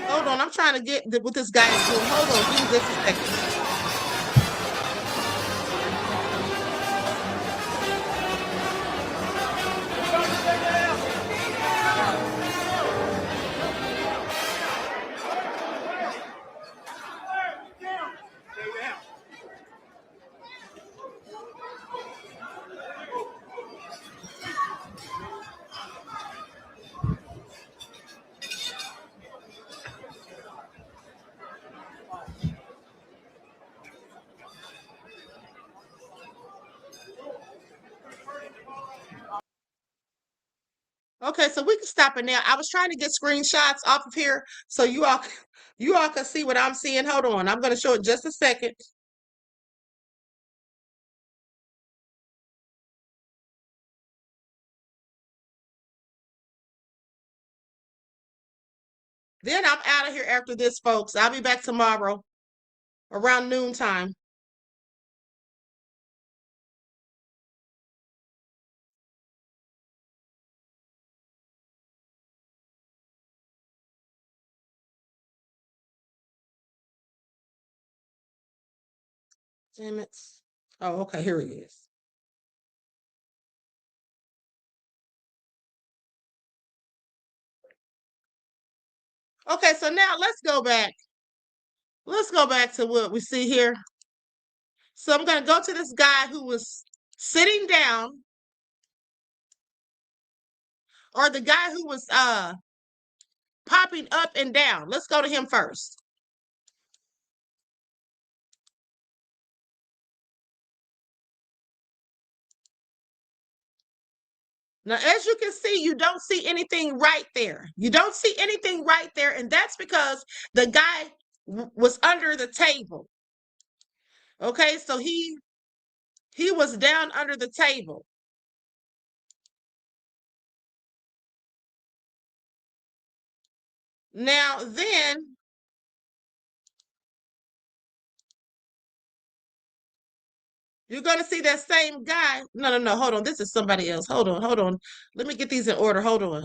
Hold on, I'm trying to get what this guy is doing. Hold on, give me just a second. Okay, so we can stop it now. I was trying to get screenshots off of here so you all can see what I'm seeing. Hold on. I'm going to show it just a second. Then I'm out of here after this, folks. I'll be back tomorrow around noontime. Damn it. Oh, okay, here he is. Okay, so now let's go back. Let's go back to what we see here. So I'm going to go to this guy who was sitting down, or the guy who was popping up and down. Let's go to him first. Now, as you can see, you don't see anything right there. You don't see anything right there, and that's because the guy was under the table. Okay, so he was down under the table. Now, then you're going to see that same guy. No, hold on. This is somebody else. Hold on. Let me get these in order. Hold on.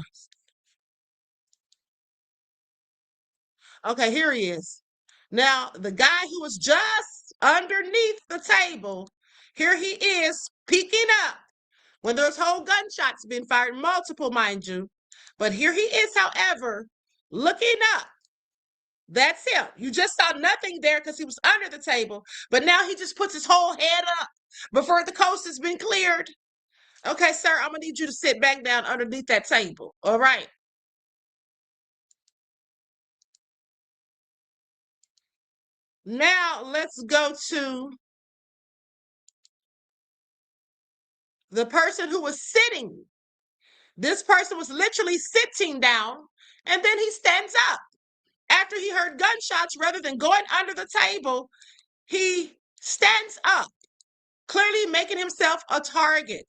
Okay, here he is. Now, the guy who was just underneath the table, here he is peeking up when there's whole gunshots being fired, multiple, mind you. But here he is, however, looking up. That's him. You just saw nothing there because he was under the table. But now he just puts his whole head up before the coast has been cleared. Okay, sir, I'm going to need you to sit back down underneath that table. All right. Now let's go to the person who was sitting. This person was literally sitting down, and then he stands up. After he heard gunshots, rather than going under the table, he stands up, clearly making himself a target.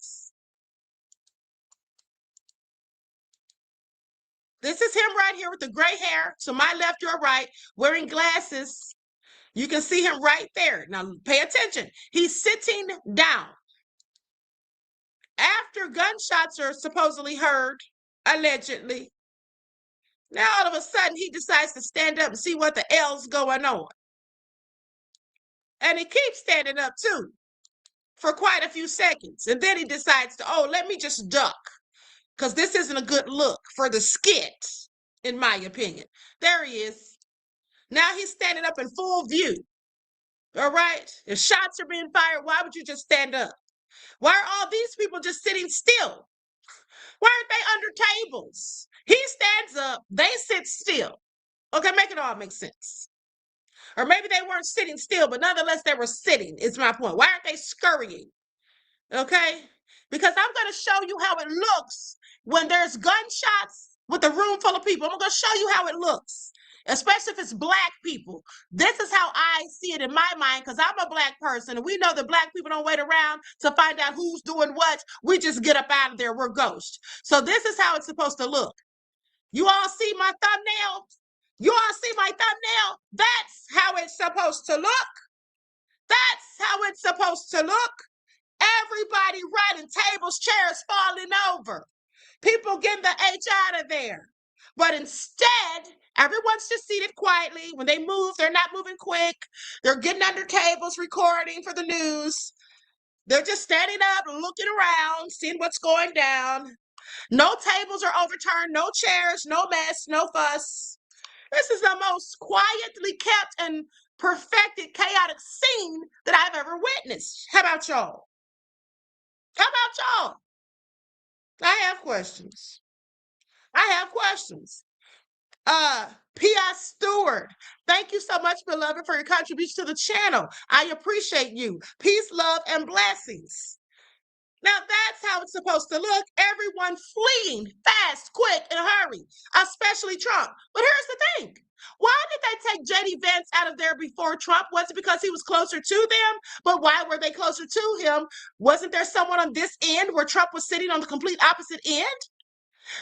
This is him right here with the gray hair, to my left, your right, wearing glasses. You can see him right there. Now, pay attention. He's sitting down. After gunshots are supposedly heard, allegedly, now all of a sudden he decides to stand up and see what the hell's going on. And he keeps standing up too for quite a few seconds. And then he decides to, oh, let me just duck, because this isn't a good look for the skit, in my opinion. There he is. Now he's standing up in full view. All right? If shots are being fired, why would you just stand up? Why are all these people just sitting still? Why aren't they under tables? He stands up, they sit still. Okay, make it all make sense. Or maybe they weren't sitting still, but nonetheless, they were sitting, is my point. Why aren't they scurrying? Okay? Because I'm going to show you how it looks when there's gunshots with a room full of people. I'm going to show you how it looks, especially if it's Black people. This is how I see it in my mind, because I'm a Black person, and we know that Black people don't wait around to find out who's doing what. We just get up out of there. We're ghosts. So this is how it's supposed to look. You all see my thumbnail? You all see my thumbnail? That's how it's supposed to look. That's how it's supposed to look. Everybody running, tables, chairs falling over. People getting the H out of there. But instead, everyone's just seated quietly. When they move, they're not moving quick. They're getting under tables, recording for the news. They're just standing up and looking around, seeing what's going down. No tables are overturned, no chairs, no mess, no fuss. This is the most quietly kept and perfected chaotic scene that I've ever witnessed. How about y'all? How about y'all? I have questions. P.I. Stewart, thank you so much, beloved, for your contribution to the channel. I appreciate you. Peace, love, and blessings. Now that's how it's supposed to look. Everyone fleeing fast, quick, in a hurry, especially Trump. But here's the thing. Why did they take JD Vance out of there before Trump? Was it because he was closer to them? But why were they closer to him? Wasn't there someone on this end where Trump was sitting on the complete opposite end?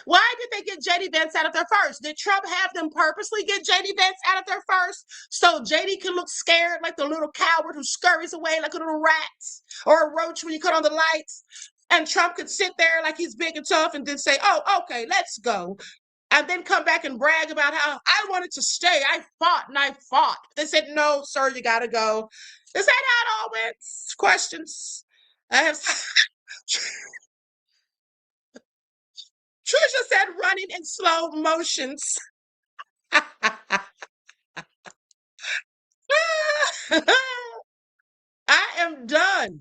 Why did they get JD Vance out of there first? Did Trump have them purposely get JD Vance out of there first so JD can look scared like the little coward who scurries away like a little rat or a roach when you cut on the lights? And Trump could sit there like he's big and tough and then say, oh, okay, let's go. And then come back and brag about how I wanted to stay. I fought and I fought. They said, no, sir, you got to go. Is that how it all went? Questions? I have. Trisha said running in slow motions. I am done.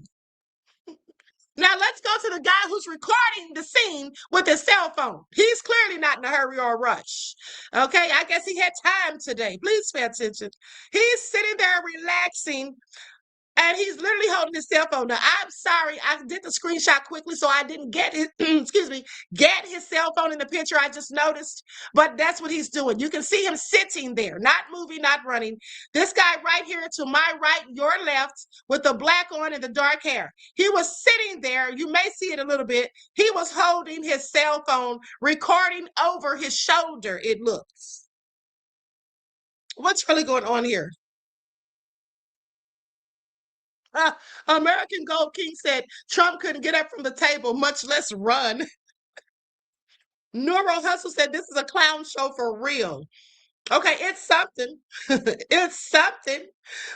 Now let's go to the guy who's recording the scene with his cell phone. He's clearly not in a hurry or a rush. Okay, I guess he had time today. Please pay attention. He's sitting there relaxing. And he's literally holding his cell phone. Now, I'm sorry, I did the screenshot quickly, so I didn't get his, excuse me, get his cell phone in the picture. I just noticed, but that's what he's doing. You can see him sitting there, not moving, not running. This guy right here to my right, your left, with the black on and the dark hair. He was sitting there. You may see it a little bit. He was holding his cell phone, recording over his shoulder, it looks. What's really going on here? American Gold King said Trump couldn't get up from the table, much less run. Neuro Hustle said this is a clown show for real. Okay, it's something. It's something.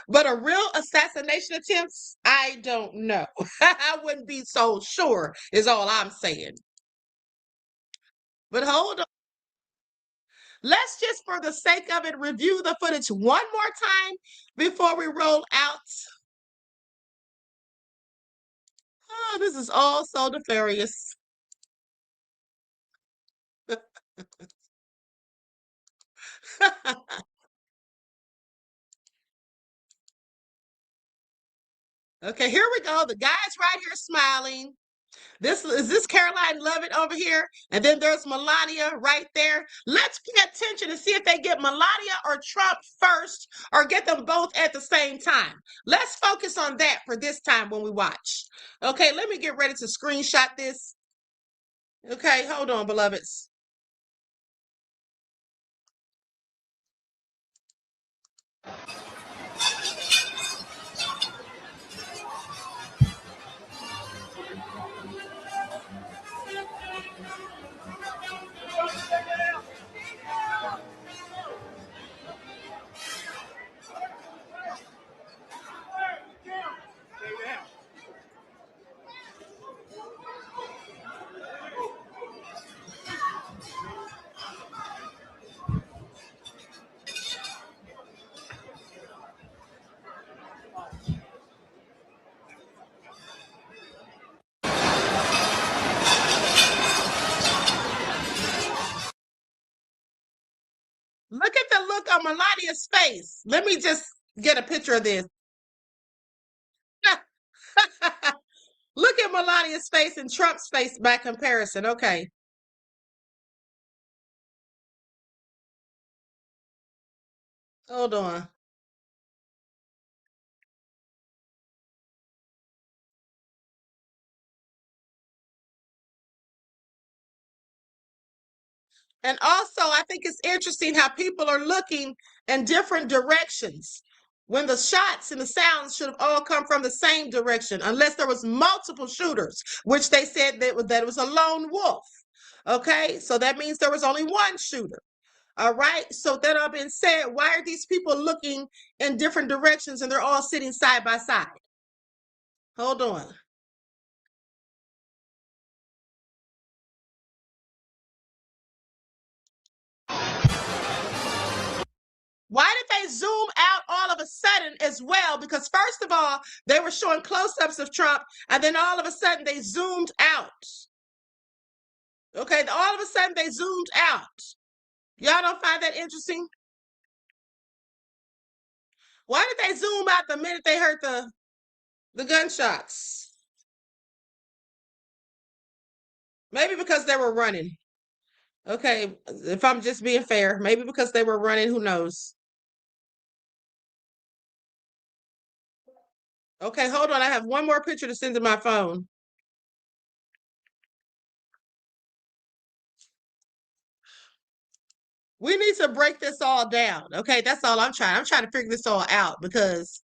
But a real assassination attempts, I don't know. I wouldn't be so sure, is all I'm saying. But hold on. Let's just, for the sake of it, review the footage one more time before we roll out. Oh, this is all so nefarious. Okay, here we go. The guy's right here smiling. This is Caroline Lovett over here, and then there's Melania right there. Let's pay attention and see if they get Melania or Trump first, or get them both at the same time. Let's focus on that for this time when we watch. Okay, let me get ready to screenshot this. Okay, hold on, beloveds. Look at the look on Melania's face. Let me just get a picture of this. Look at Melania's face and Trump's face by comparison. Okay. Hold on. And also, I think it's interesting how people are looking in different directions when the shots and the sounds should have all come from the same direction, unless there was multiple shooters, which they said that it was a lone wolf. Okay, so that means there was only one shooter. All right, so that all being said, why are these people looking in different directions and they're all sitting side by side? Hold on. Why did they zoom out all of a sudden as well? Because first of all, they were showing close-ups of Trump, and then all of a sudden they zoomed out. Okay, all of a sudden they zoomed out. Y'all don't find that interesting? Why did they zoom out the minute they heard the gunshots? Maybe because they were running. Okay, if I'm just being fair, maybe because they were running, who knows? Okay, hold on. I have one more picture to send to my phone. We need to break this all down. Okay, that's all I'm trying. I'm trying to figure this all out because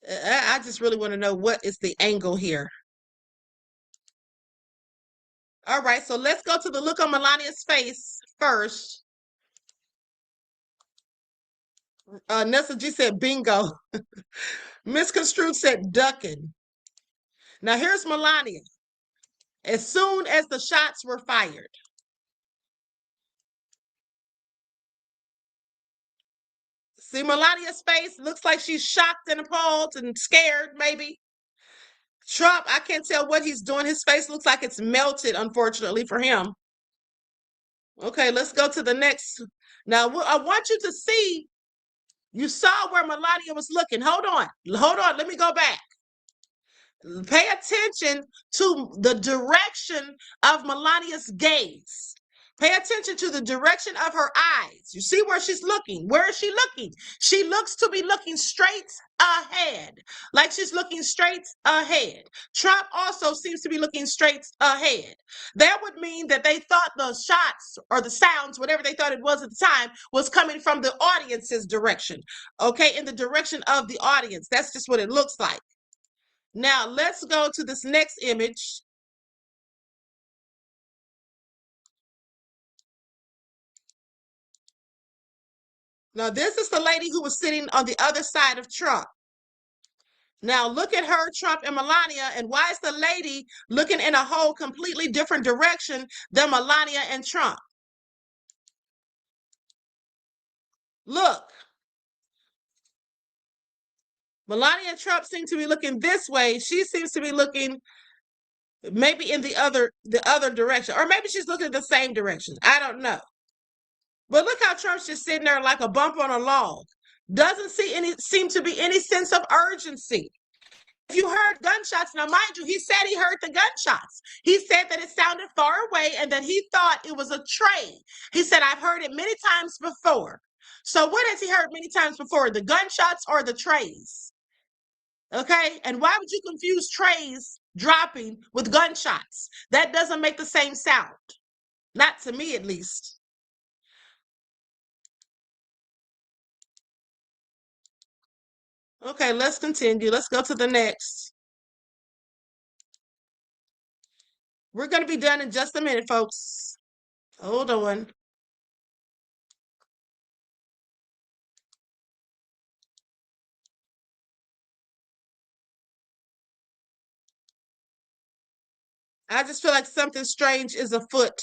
I just really want to know what is the angle here. All right, so let's go to the look on Melania's face first. Nessa G said bingo. Misconstrued said ducking. Now here's Melania. As soon as the shots were fired. See Melania's face? Looks like she's shocked and appalled and scared, maybe. Trump, I can't tell what he's doing. His face looks like it's melted, unfortunately for him. Okay, let's go to the next. Now, I want you to see, you saw where Melania was looking. Hold on. Let me go back. Pay attention to the direction of Melania's gaze. Pay attention to the direction of her eyes. You see where she's looking. Where is she looking? She looks to be looking straight ahead, like she's looking straight ahead. Trump also seems to be looking straight ahead. That would mean that they thought the shots or the sounds, whatever they thought it was at the time, was coming from the audience's direction. Okay, in the direction of the audience. That's just what it looks like. Now, let's go to this next image. Now, this is the lady who was sitting on the other side of Trump. Now, look at her, Trump, and Melania. And why is the lady looking in a whole completely different direction than Melania and Trump? Look. Melania and Trump seem to be looking this way. She seems to be looking maybe in the other direction. Or maybe she's looking in the same direction. I don't know. But look how Trump's just sitting there like a bump on a log. Doesn't seem to be any sense of urgency. If you heard gunshots, now mind you, he said he heard the gunshots. He said that it sounded far away and that he thought it was a train. He said, I've heard it many times before. So what has he heard many times before? The gunshots or the trays? Okay, and why would you confuse trays dropping with gunshots? That doesn't make the same sound. Not to me, at least. Okay, let's continue. Let's go to the next. We're going to be done in just a minute, folks. Hold on. I just feel like something strange is afoot.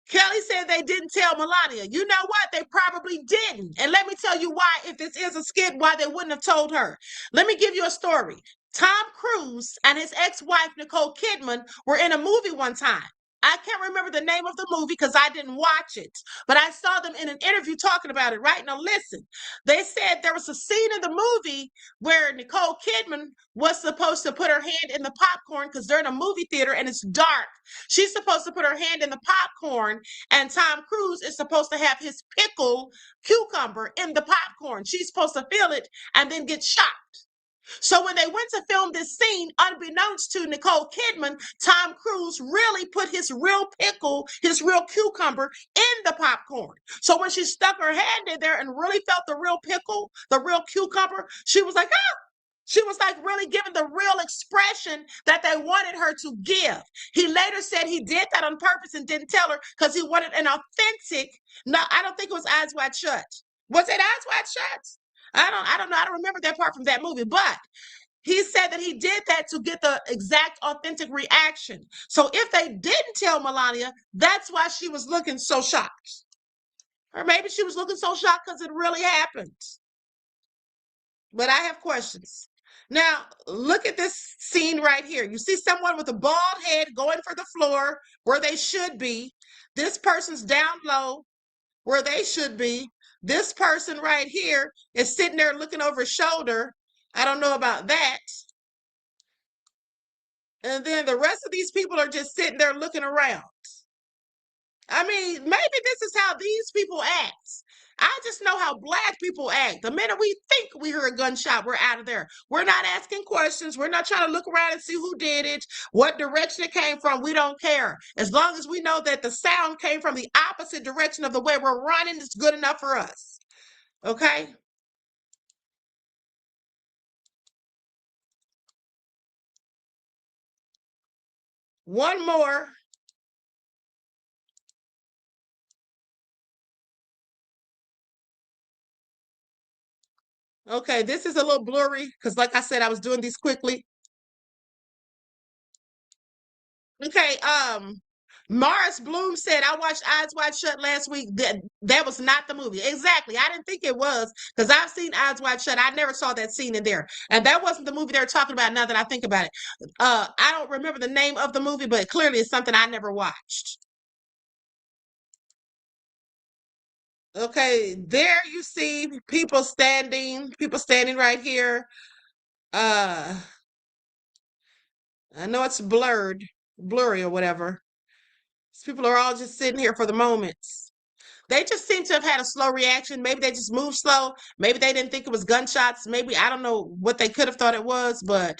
Kelly said they didn't tell Melania. You know what? They probably didn't. And let me tell you why, if this is a skit, why they wouldn't have told her. Let me give you a story. Tom Cruise and his ex-wife, Nicole Kidman, were in a movie one time. I can't remember the name of the movie because I didn't watch it, but I saw them in an interview talking about it. Right now, listen, they said there was a scene in the movie where Nicole Kidman was supposed to put her hand in the popcorn because they're in a movie theater and it's dark. She's supposed to put her hand in the popcorn, and Tom Cruise is supposed to have his pickle cucumber in the popcorn. She's supposed to feel it and then get shocked. So when they went to film this scene, unbeknownst to Nicole Kidman, Tom Cruise really put his real pickle, his real cucumber in the popcorn. So when she stuck her hand in there and really felt the real pickle, the real cucumber, she was like, ah! She was like really giving the real expression that they wanted her to give. He later said he did that on purpose and didn't tell her because he wanted an authentic, no, I don't think it was Eyes Wide Shut. Was it Eyes Wide Shut? I don't know. I don't remember that part from that movie, but he said that he did that to get the exact authentic reaction. So if they didn't tell Melania, that's why she was looking so shocked. Or maybe she was looking so shocked because it really happened. But I have questions. Now, look at this scene right here. You see someone with a bald head going for the floor where they should be. This person's down low where they should be. This person right here is sitting there looking over his shoulder. I don't know about that. And then the rest of these people are just sitting there looking around. I mean, maybe this is how these people act. I just know how Black people act. The minute we think we hear a gunshot, we're out of there. We're not asking questions. We're not trying to look around and see who did it, what direction it came from. We don't care. As long as we know that the sound came from the opposite direction of the way we're running, it's good enough for us. Okay? One more. Okay, this is a little blurry because, like I said, I was doing these quickly. Okay, Morris Bloom said, I watched Eyes Wide Shut last week. That was not the movie. Exactly. I didn't think it was because I've seen Eyes Wide Shut. I never saw that scene in there. And that wasn't the movie they were talking about now that I think about it. I don't remember the name of the movie, but clearly it's something I never watched. Okay, there you see people standing right here. I know it's blurry or whatever. These people are all just sitting here for the moments. They just seem to have had a slow reaction. Maybe they just moved slow. Maybe they didn't think it was gunshots. Maybe, I don't know what they could have thought it was, but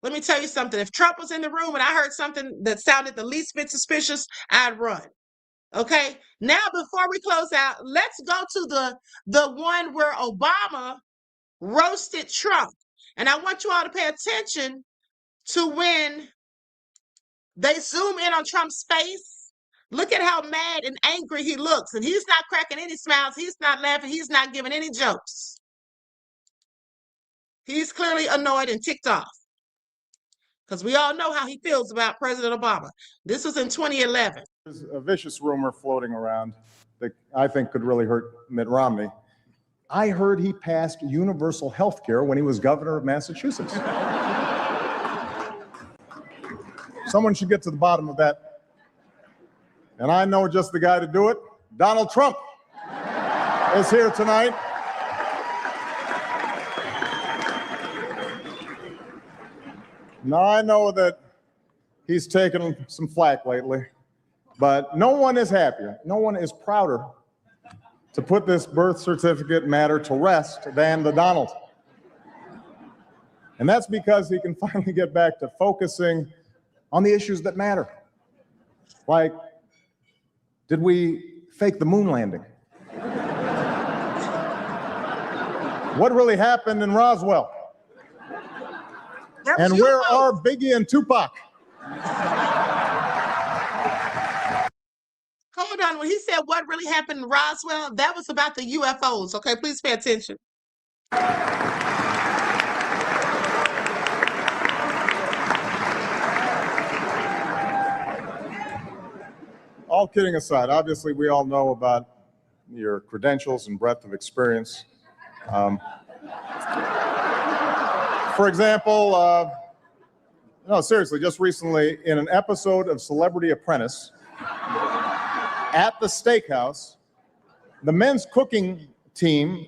let me tell you something. If Trump was in the room and I heard something that sounded the least bit suspicious, I'd run. Okay, now before we close out, let's go to the one where Obama roasted Trump. And I want you all to pay attention to when they zoom in on Trump's face. Look at how mad and angry he looks. And he's not cracking any smiles. He's not laughing. He's not giving any jokes. He's clearly annoyed and ticked off. Because we all know how he feels about President Obama. This was in 2011. There's a vicious rumor floating around that I think could really hurt Mitt Romney. I heard he passed universal health care when he was governor of Massachusetts. Someone should get to the bottom of that. And I know just the guy to do it. Donald Trump is here tonight. Now, I know that he's taken some flack lately, but no one is happier, no one is prouder to put this birth certificate matter to rest than the Donald. And that's because he can finally get back to focusing on the issues that matter. Like, did we fake the moon landing? What really happened in Roswell? And where are Biggie and Tupac? Hold on, when he said what really happened in Roswell, that was about the UFOs, okay? Please pay attention. All kidding aside, obviously we all know about your credentials and breadth of experience. For example, no, seriously, just recently in an episode of Celebrity Apprentice at the steakhouse, the men's cooking team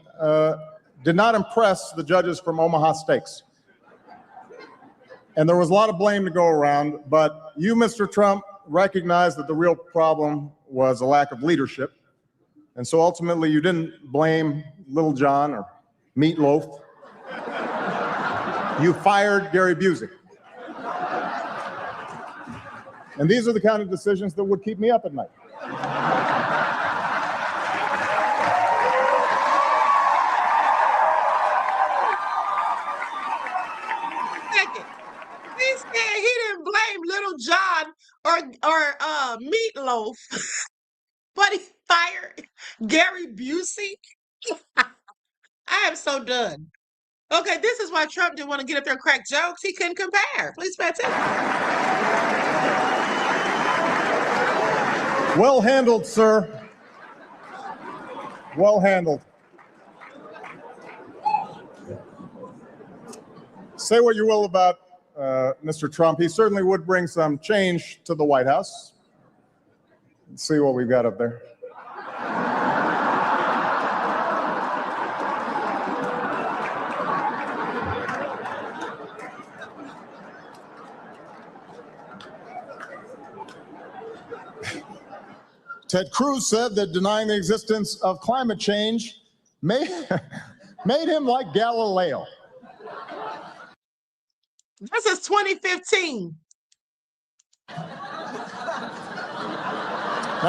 did not impress the judges from Omaha Steaks. And there was a lot of blame to go around, but you, Mr. Trump, recognized that the real problem was a lack of leadership. And so ultimately you didn't blame Little John or Meatloaf. You fired Gary Busey. And these are the kind of decisions that would keep me up at night. Second, he said he didn't blame Little John or Meatloaf, but he fired Gary Busey. I am so done. Okay, this is why Trump didn't want to get up there and crack jokes. He couldn't compare. Please pay attention. Well handled, sir. Well handled. Say what you will about Mr. Trump. He certainly would bring some change to the White House. Let's see what we've got up there. Ted Cruz said that denying the existence of climate change made him like Galileo. This is 2015. Now,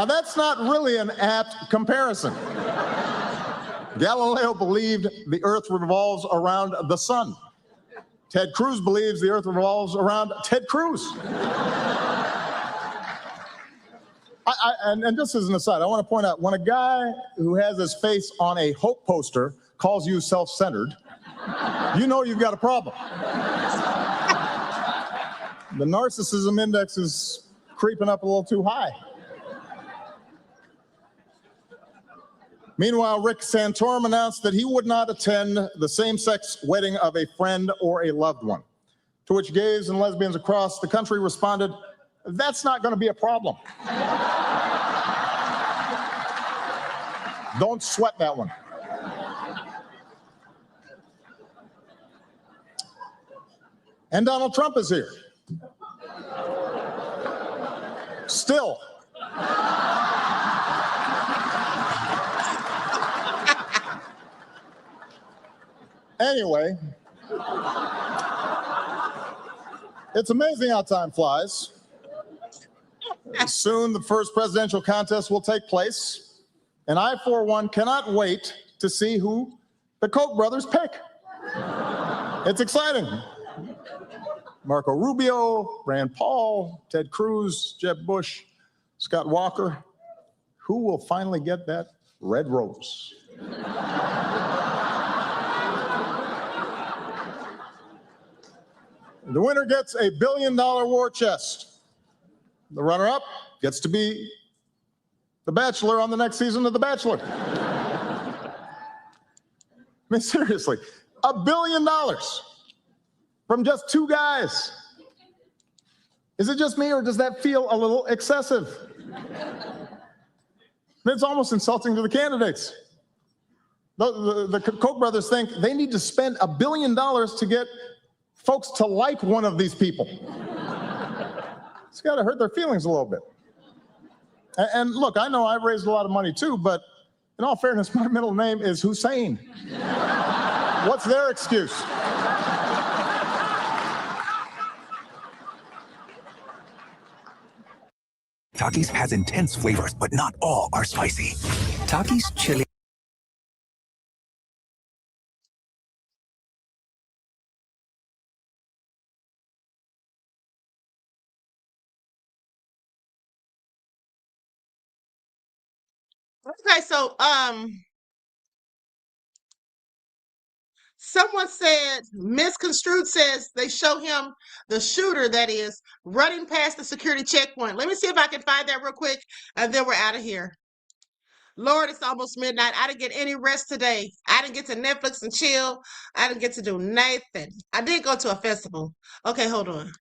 that's not really an apt comparison. Galileo believed the Earth revolves around the sun. Ted Cruz believes the Earth revolves around Ted Cruz. And just as an aside, I want to point out, when a guy who has his face on a hope poster calls you self-centered, you know you've got a problem. The narcissism index is creeping up a little too high. Meanwhile, Rick Santorum announced that he would not attend the same-sex wedding of a friend or a loved one, to which gays and lesbians across the country responded, "That's not going to be a problem." Don't sweat that one. And Donald Trump is here. Still. Anyway, it's amazing how time flies. Soon the first presidential contest will take place, and I, for one, cannot wait to see who the Koch brothers pick. It's exciting. Marco Rubio, Rand Paul, Ted Cruz, Jeb Bush, Scott Walker. Who will finally get that red rose? The winner gets a $1 billion war chest. The runner-up gets to be the Bachelor on the next season of The Bachelor. I mean, seriously, $1 billion from just two guys. Is it just me, or does that feel a little excessive? It's almost insulting to the candidates. The Koch brothers think they need to spend $1 billion to get folks to like one of these people. It's got to hurt their feelings a little bit. And look, I know I've raised a lot of money too, but in all fairness, my middle name is Hussein. What's their excuse? Takis has intense flavors, but not all are spicy. Takis chili. Okay, so someone said, misconstrued says they show him, the shooter that is, running past the security checkpoint. Let me see if I can find that real quick, and then we're out of here. Lord, it's almost midnight. I didn't get any rest today. I didn't get to Netflix and chill. I didn't get to do nothing. I did go to a festival. Okay, hold on.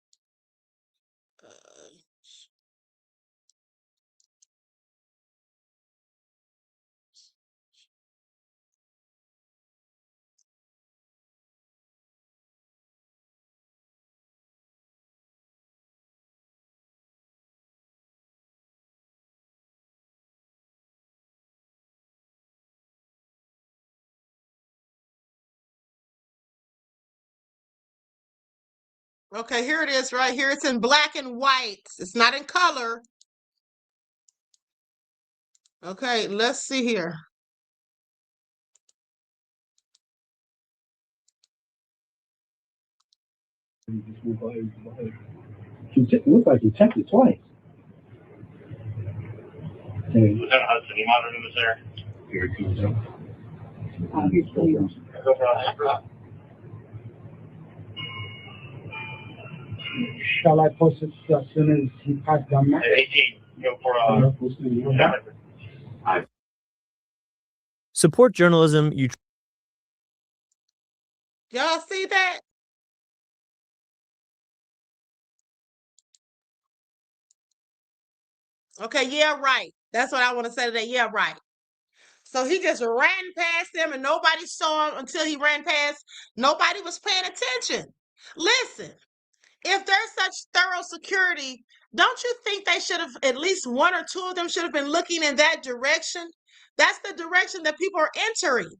Okay, here it is right here. It's in black and white. It's not in color. Okay, let's see here. It looks like you checked it twice. Lieutenant Hudson, you monitoring this area? Very cool, Joe. Shall I post it as soon as he passed down there? 18, go for Support journalism. Y'all see that? Okay, yeah, right. That's what I want to say today. Yeah, right. So he just ran past them and nobody saw him until he ran past. Nobody was paying attention. Listen, if there's such thorough security Don't you think they should have, at least one or two of them should have been looking in that direction? That's the direction that people are entering.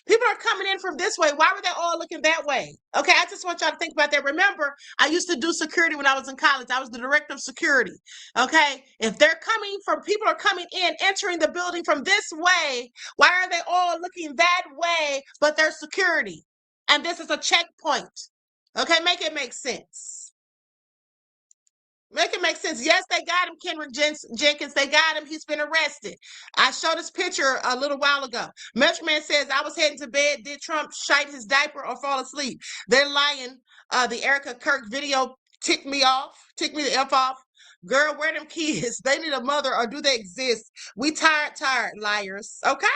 People are coming in from this way. Why were they all looking that way? Okay, I just want y'all to think about that. Remember, I used to do security when I was in college. I was the director of security. Okay, if they're coming from, people are coming in, entering the building from this way, why are they all looking that way, but they're security? And this is a checkpoint. Okay, make it make sense. Make it make sense. Yes, they got him, Kendrick Jenkins. They got him. He's been arrested. I showed this picture a little while ago. Metro Man says, I was heading to bed. Did Trump shite his diaper or fall asleep? They're lying. The Erica Kirk video ticked me the F off. Girl, where them kids? They need a mother, or do they exist? We tired, liars. Okay?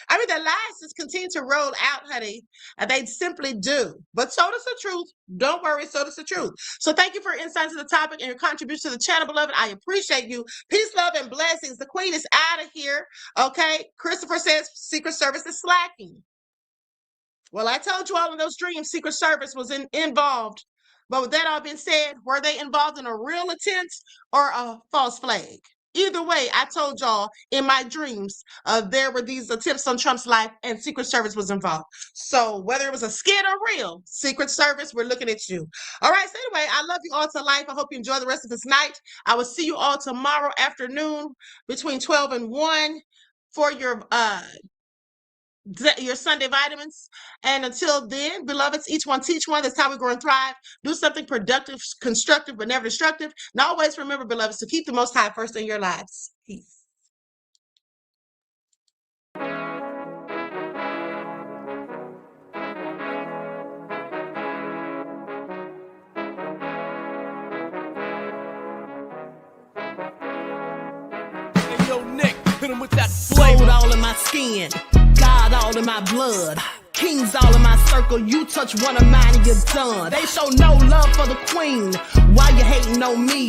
I mean, the lies just continue to roll out, honey, and they simply do. But so does the truth. Don't worry, so does the truth. So thank you for your insight to the topic and your contribution to the channel, beloved. I appreciate you. Peace, love, and blessings. The queen is out of here. Okay? Christopher says Secret Service is slacking. Well, I told you all in those dreams, Secret Service was involved. But with that all being said, were they involved in a real attempt or a false flag? Either way, I told y'all in my dreams, there were these attempts on Trump's life and Secret Service was involved. So whether it was a skit or real, Secret Service, we're looking at you. All right, so anyway, I love you all to life. I hope you enjoy the rest of this night. I will see you all tomorrow afternoon between 12 and 1 for your Sunday vitamins. And until then, beloveds, each one teach one. That's how we grow and thrive. Do something productive, constructive, but never destructive. And always remember, beloveds, to keep the Most High first in your lives. Peace. Hey, yo, Nick, hit him with that flavor. Gold all in my skin. God all in my blood, kings all in my circle. You touch one of mine and you're done. They show no love for the queen. Why you hating on me?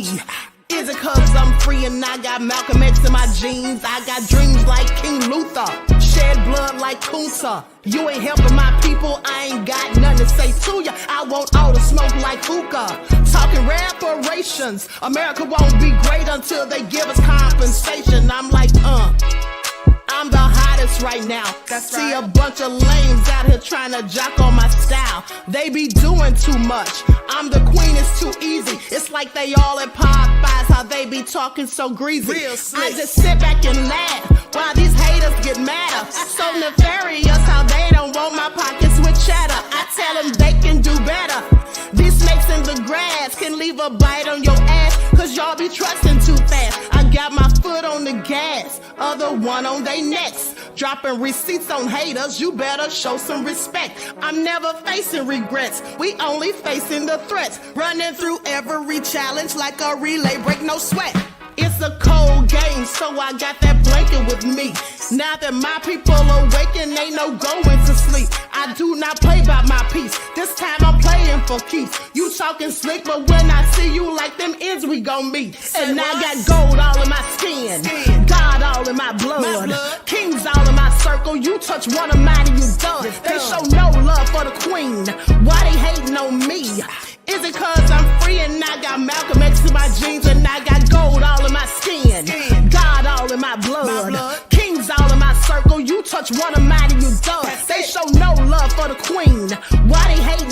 Is it cause I'm free and I got Malcolm X in my jeans? I got dreams like King Luther, shed blood like Kunta. You ain't helping my people, I ain't got nothing to say to ya. I want all the smoke like hookah. Talking reparations, America won't be great until they give us compensation. I'm like, I'm the hottest right now. That's See right. A bunch of lames out here trying to jock on my style. They be doing too much. I'm the queen, it's too easy. It's like they all at Popeyes, how they be talking so greasy. I just sit back and laugh while these haters get madder. So nefarious how they don't want my pockets with cheddar. I tell them they can do better. These snakes in the grass can leave a bite on your ass, cause y'all be trusting too fast. I got my foot on the gas, other one on they necks. Dropping receipts on haters, you better show some respect. I'm never facing regrets, we only facing the threats. Running through every challenge like a relay, break no sweat. It's a cold game, so I got that blanket with me. Now that my people awaken, ain't no going to sleep. I do not play by my piece, this time I'm playing for keeps. You talking slick, but when I see you like them ends, we gon' meet. And I got gold all in my skin, God all in my blood, kings all in my circle. You touch one of mine and you done. They show no love for the queen. Why they hating on me? Is it cause I'm free and I got Malcolm X in my jeans and I got gold all in my skin, God all in my blood, kings all in my circle. You touch one of mine and you done. They show no love for the queen. Why they hate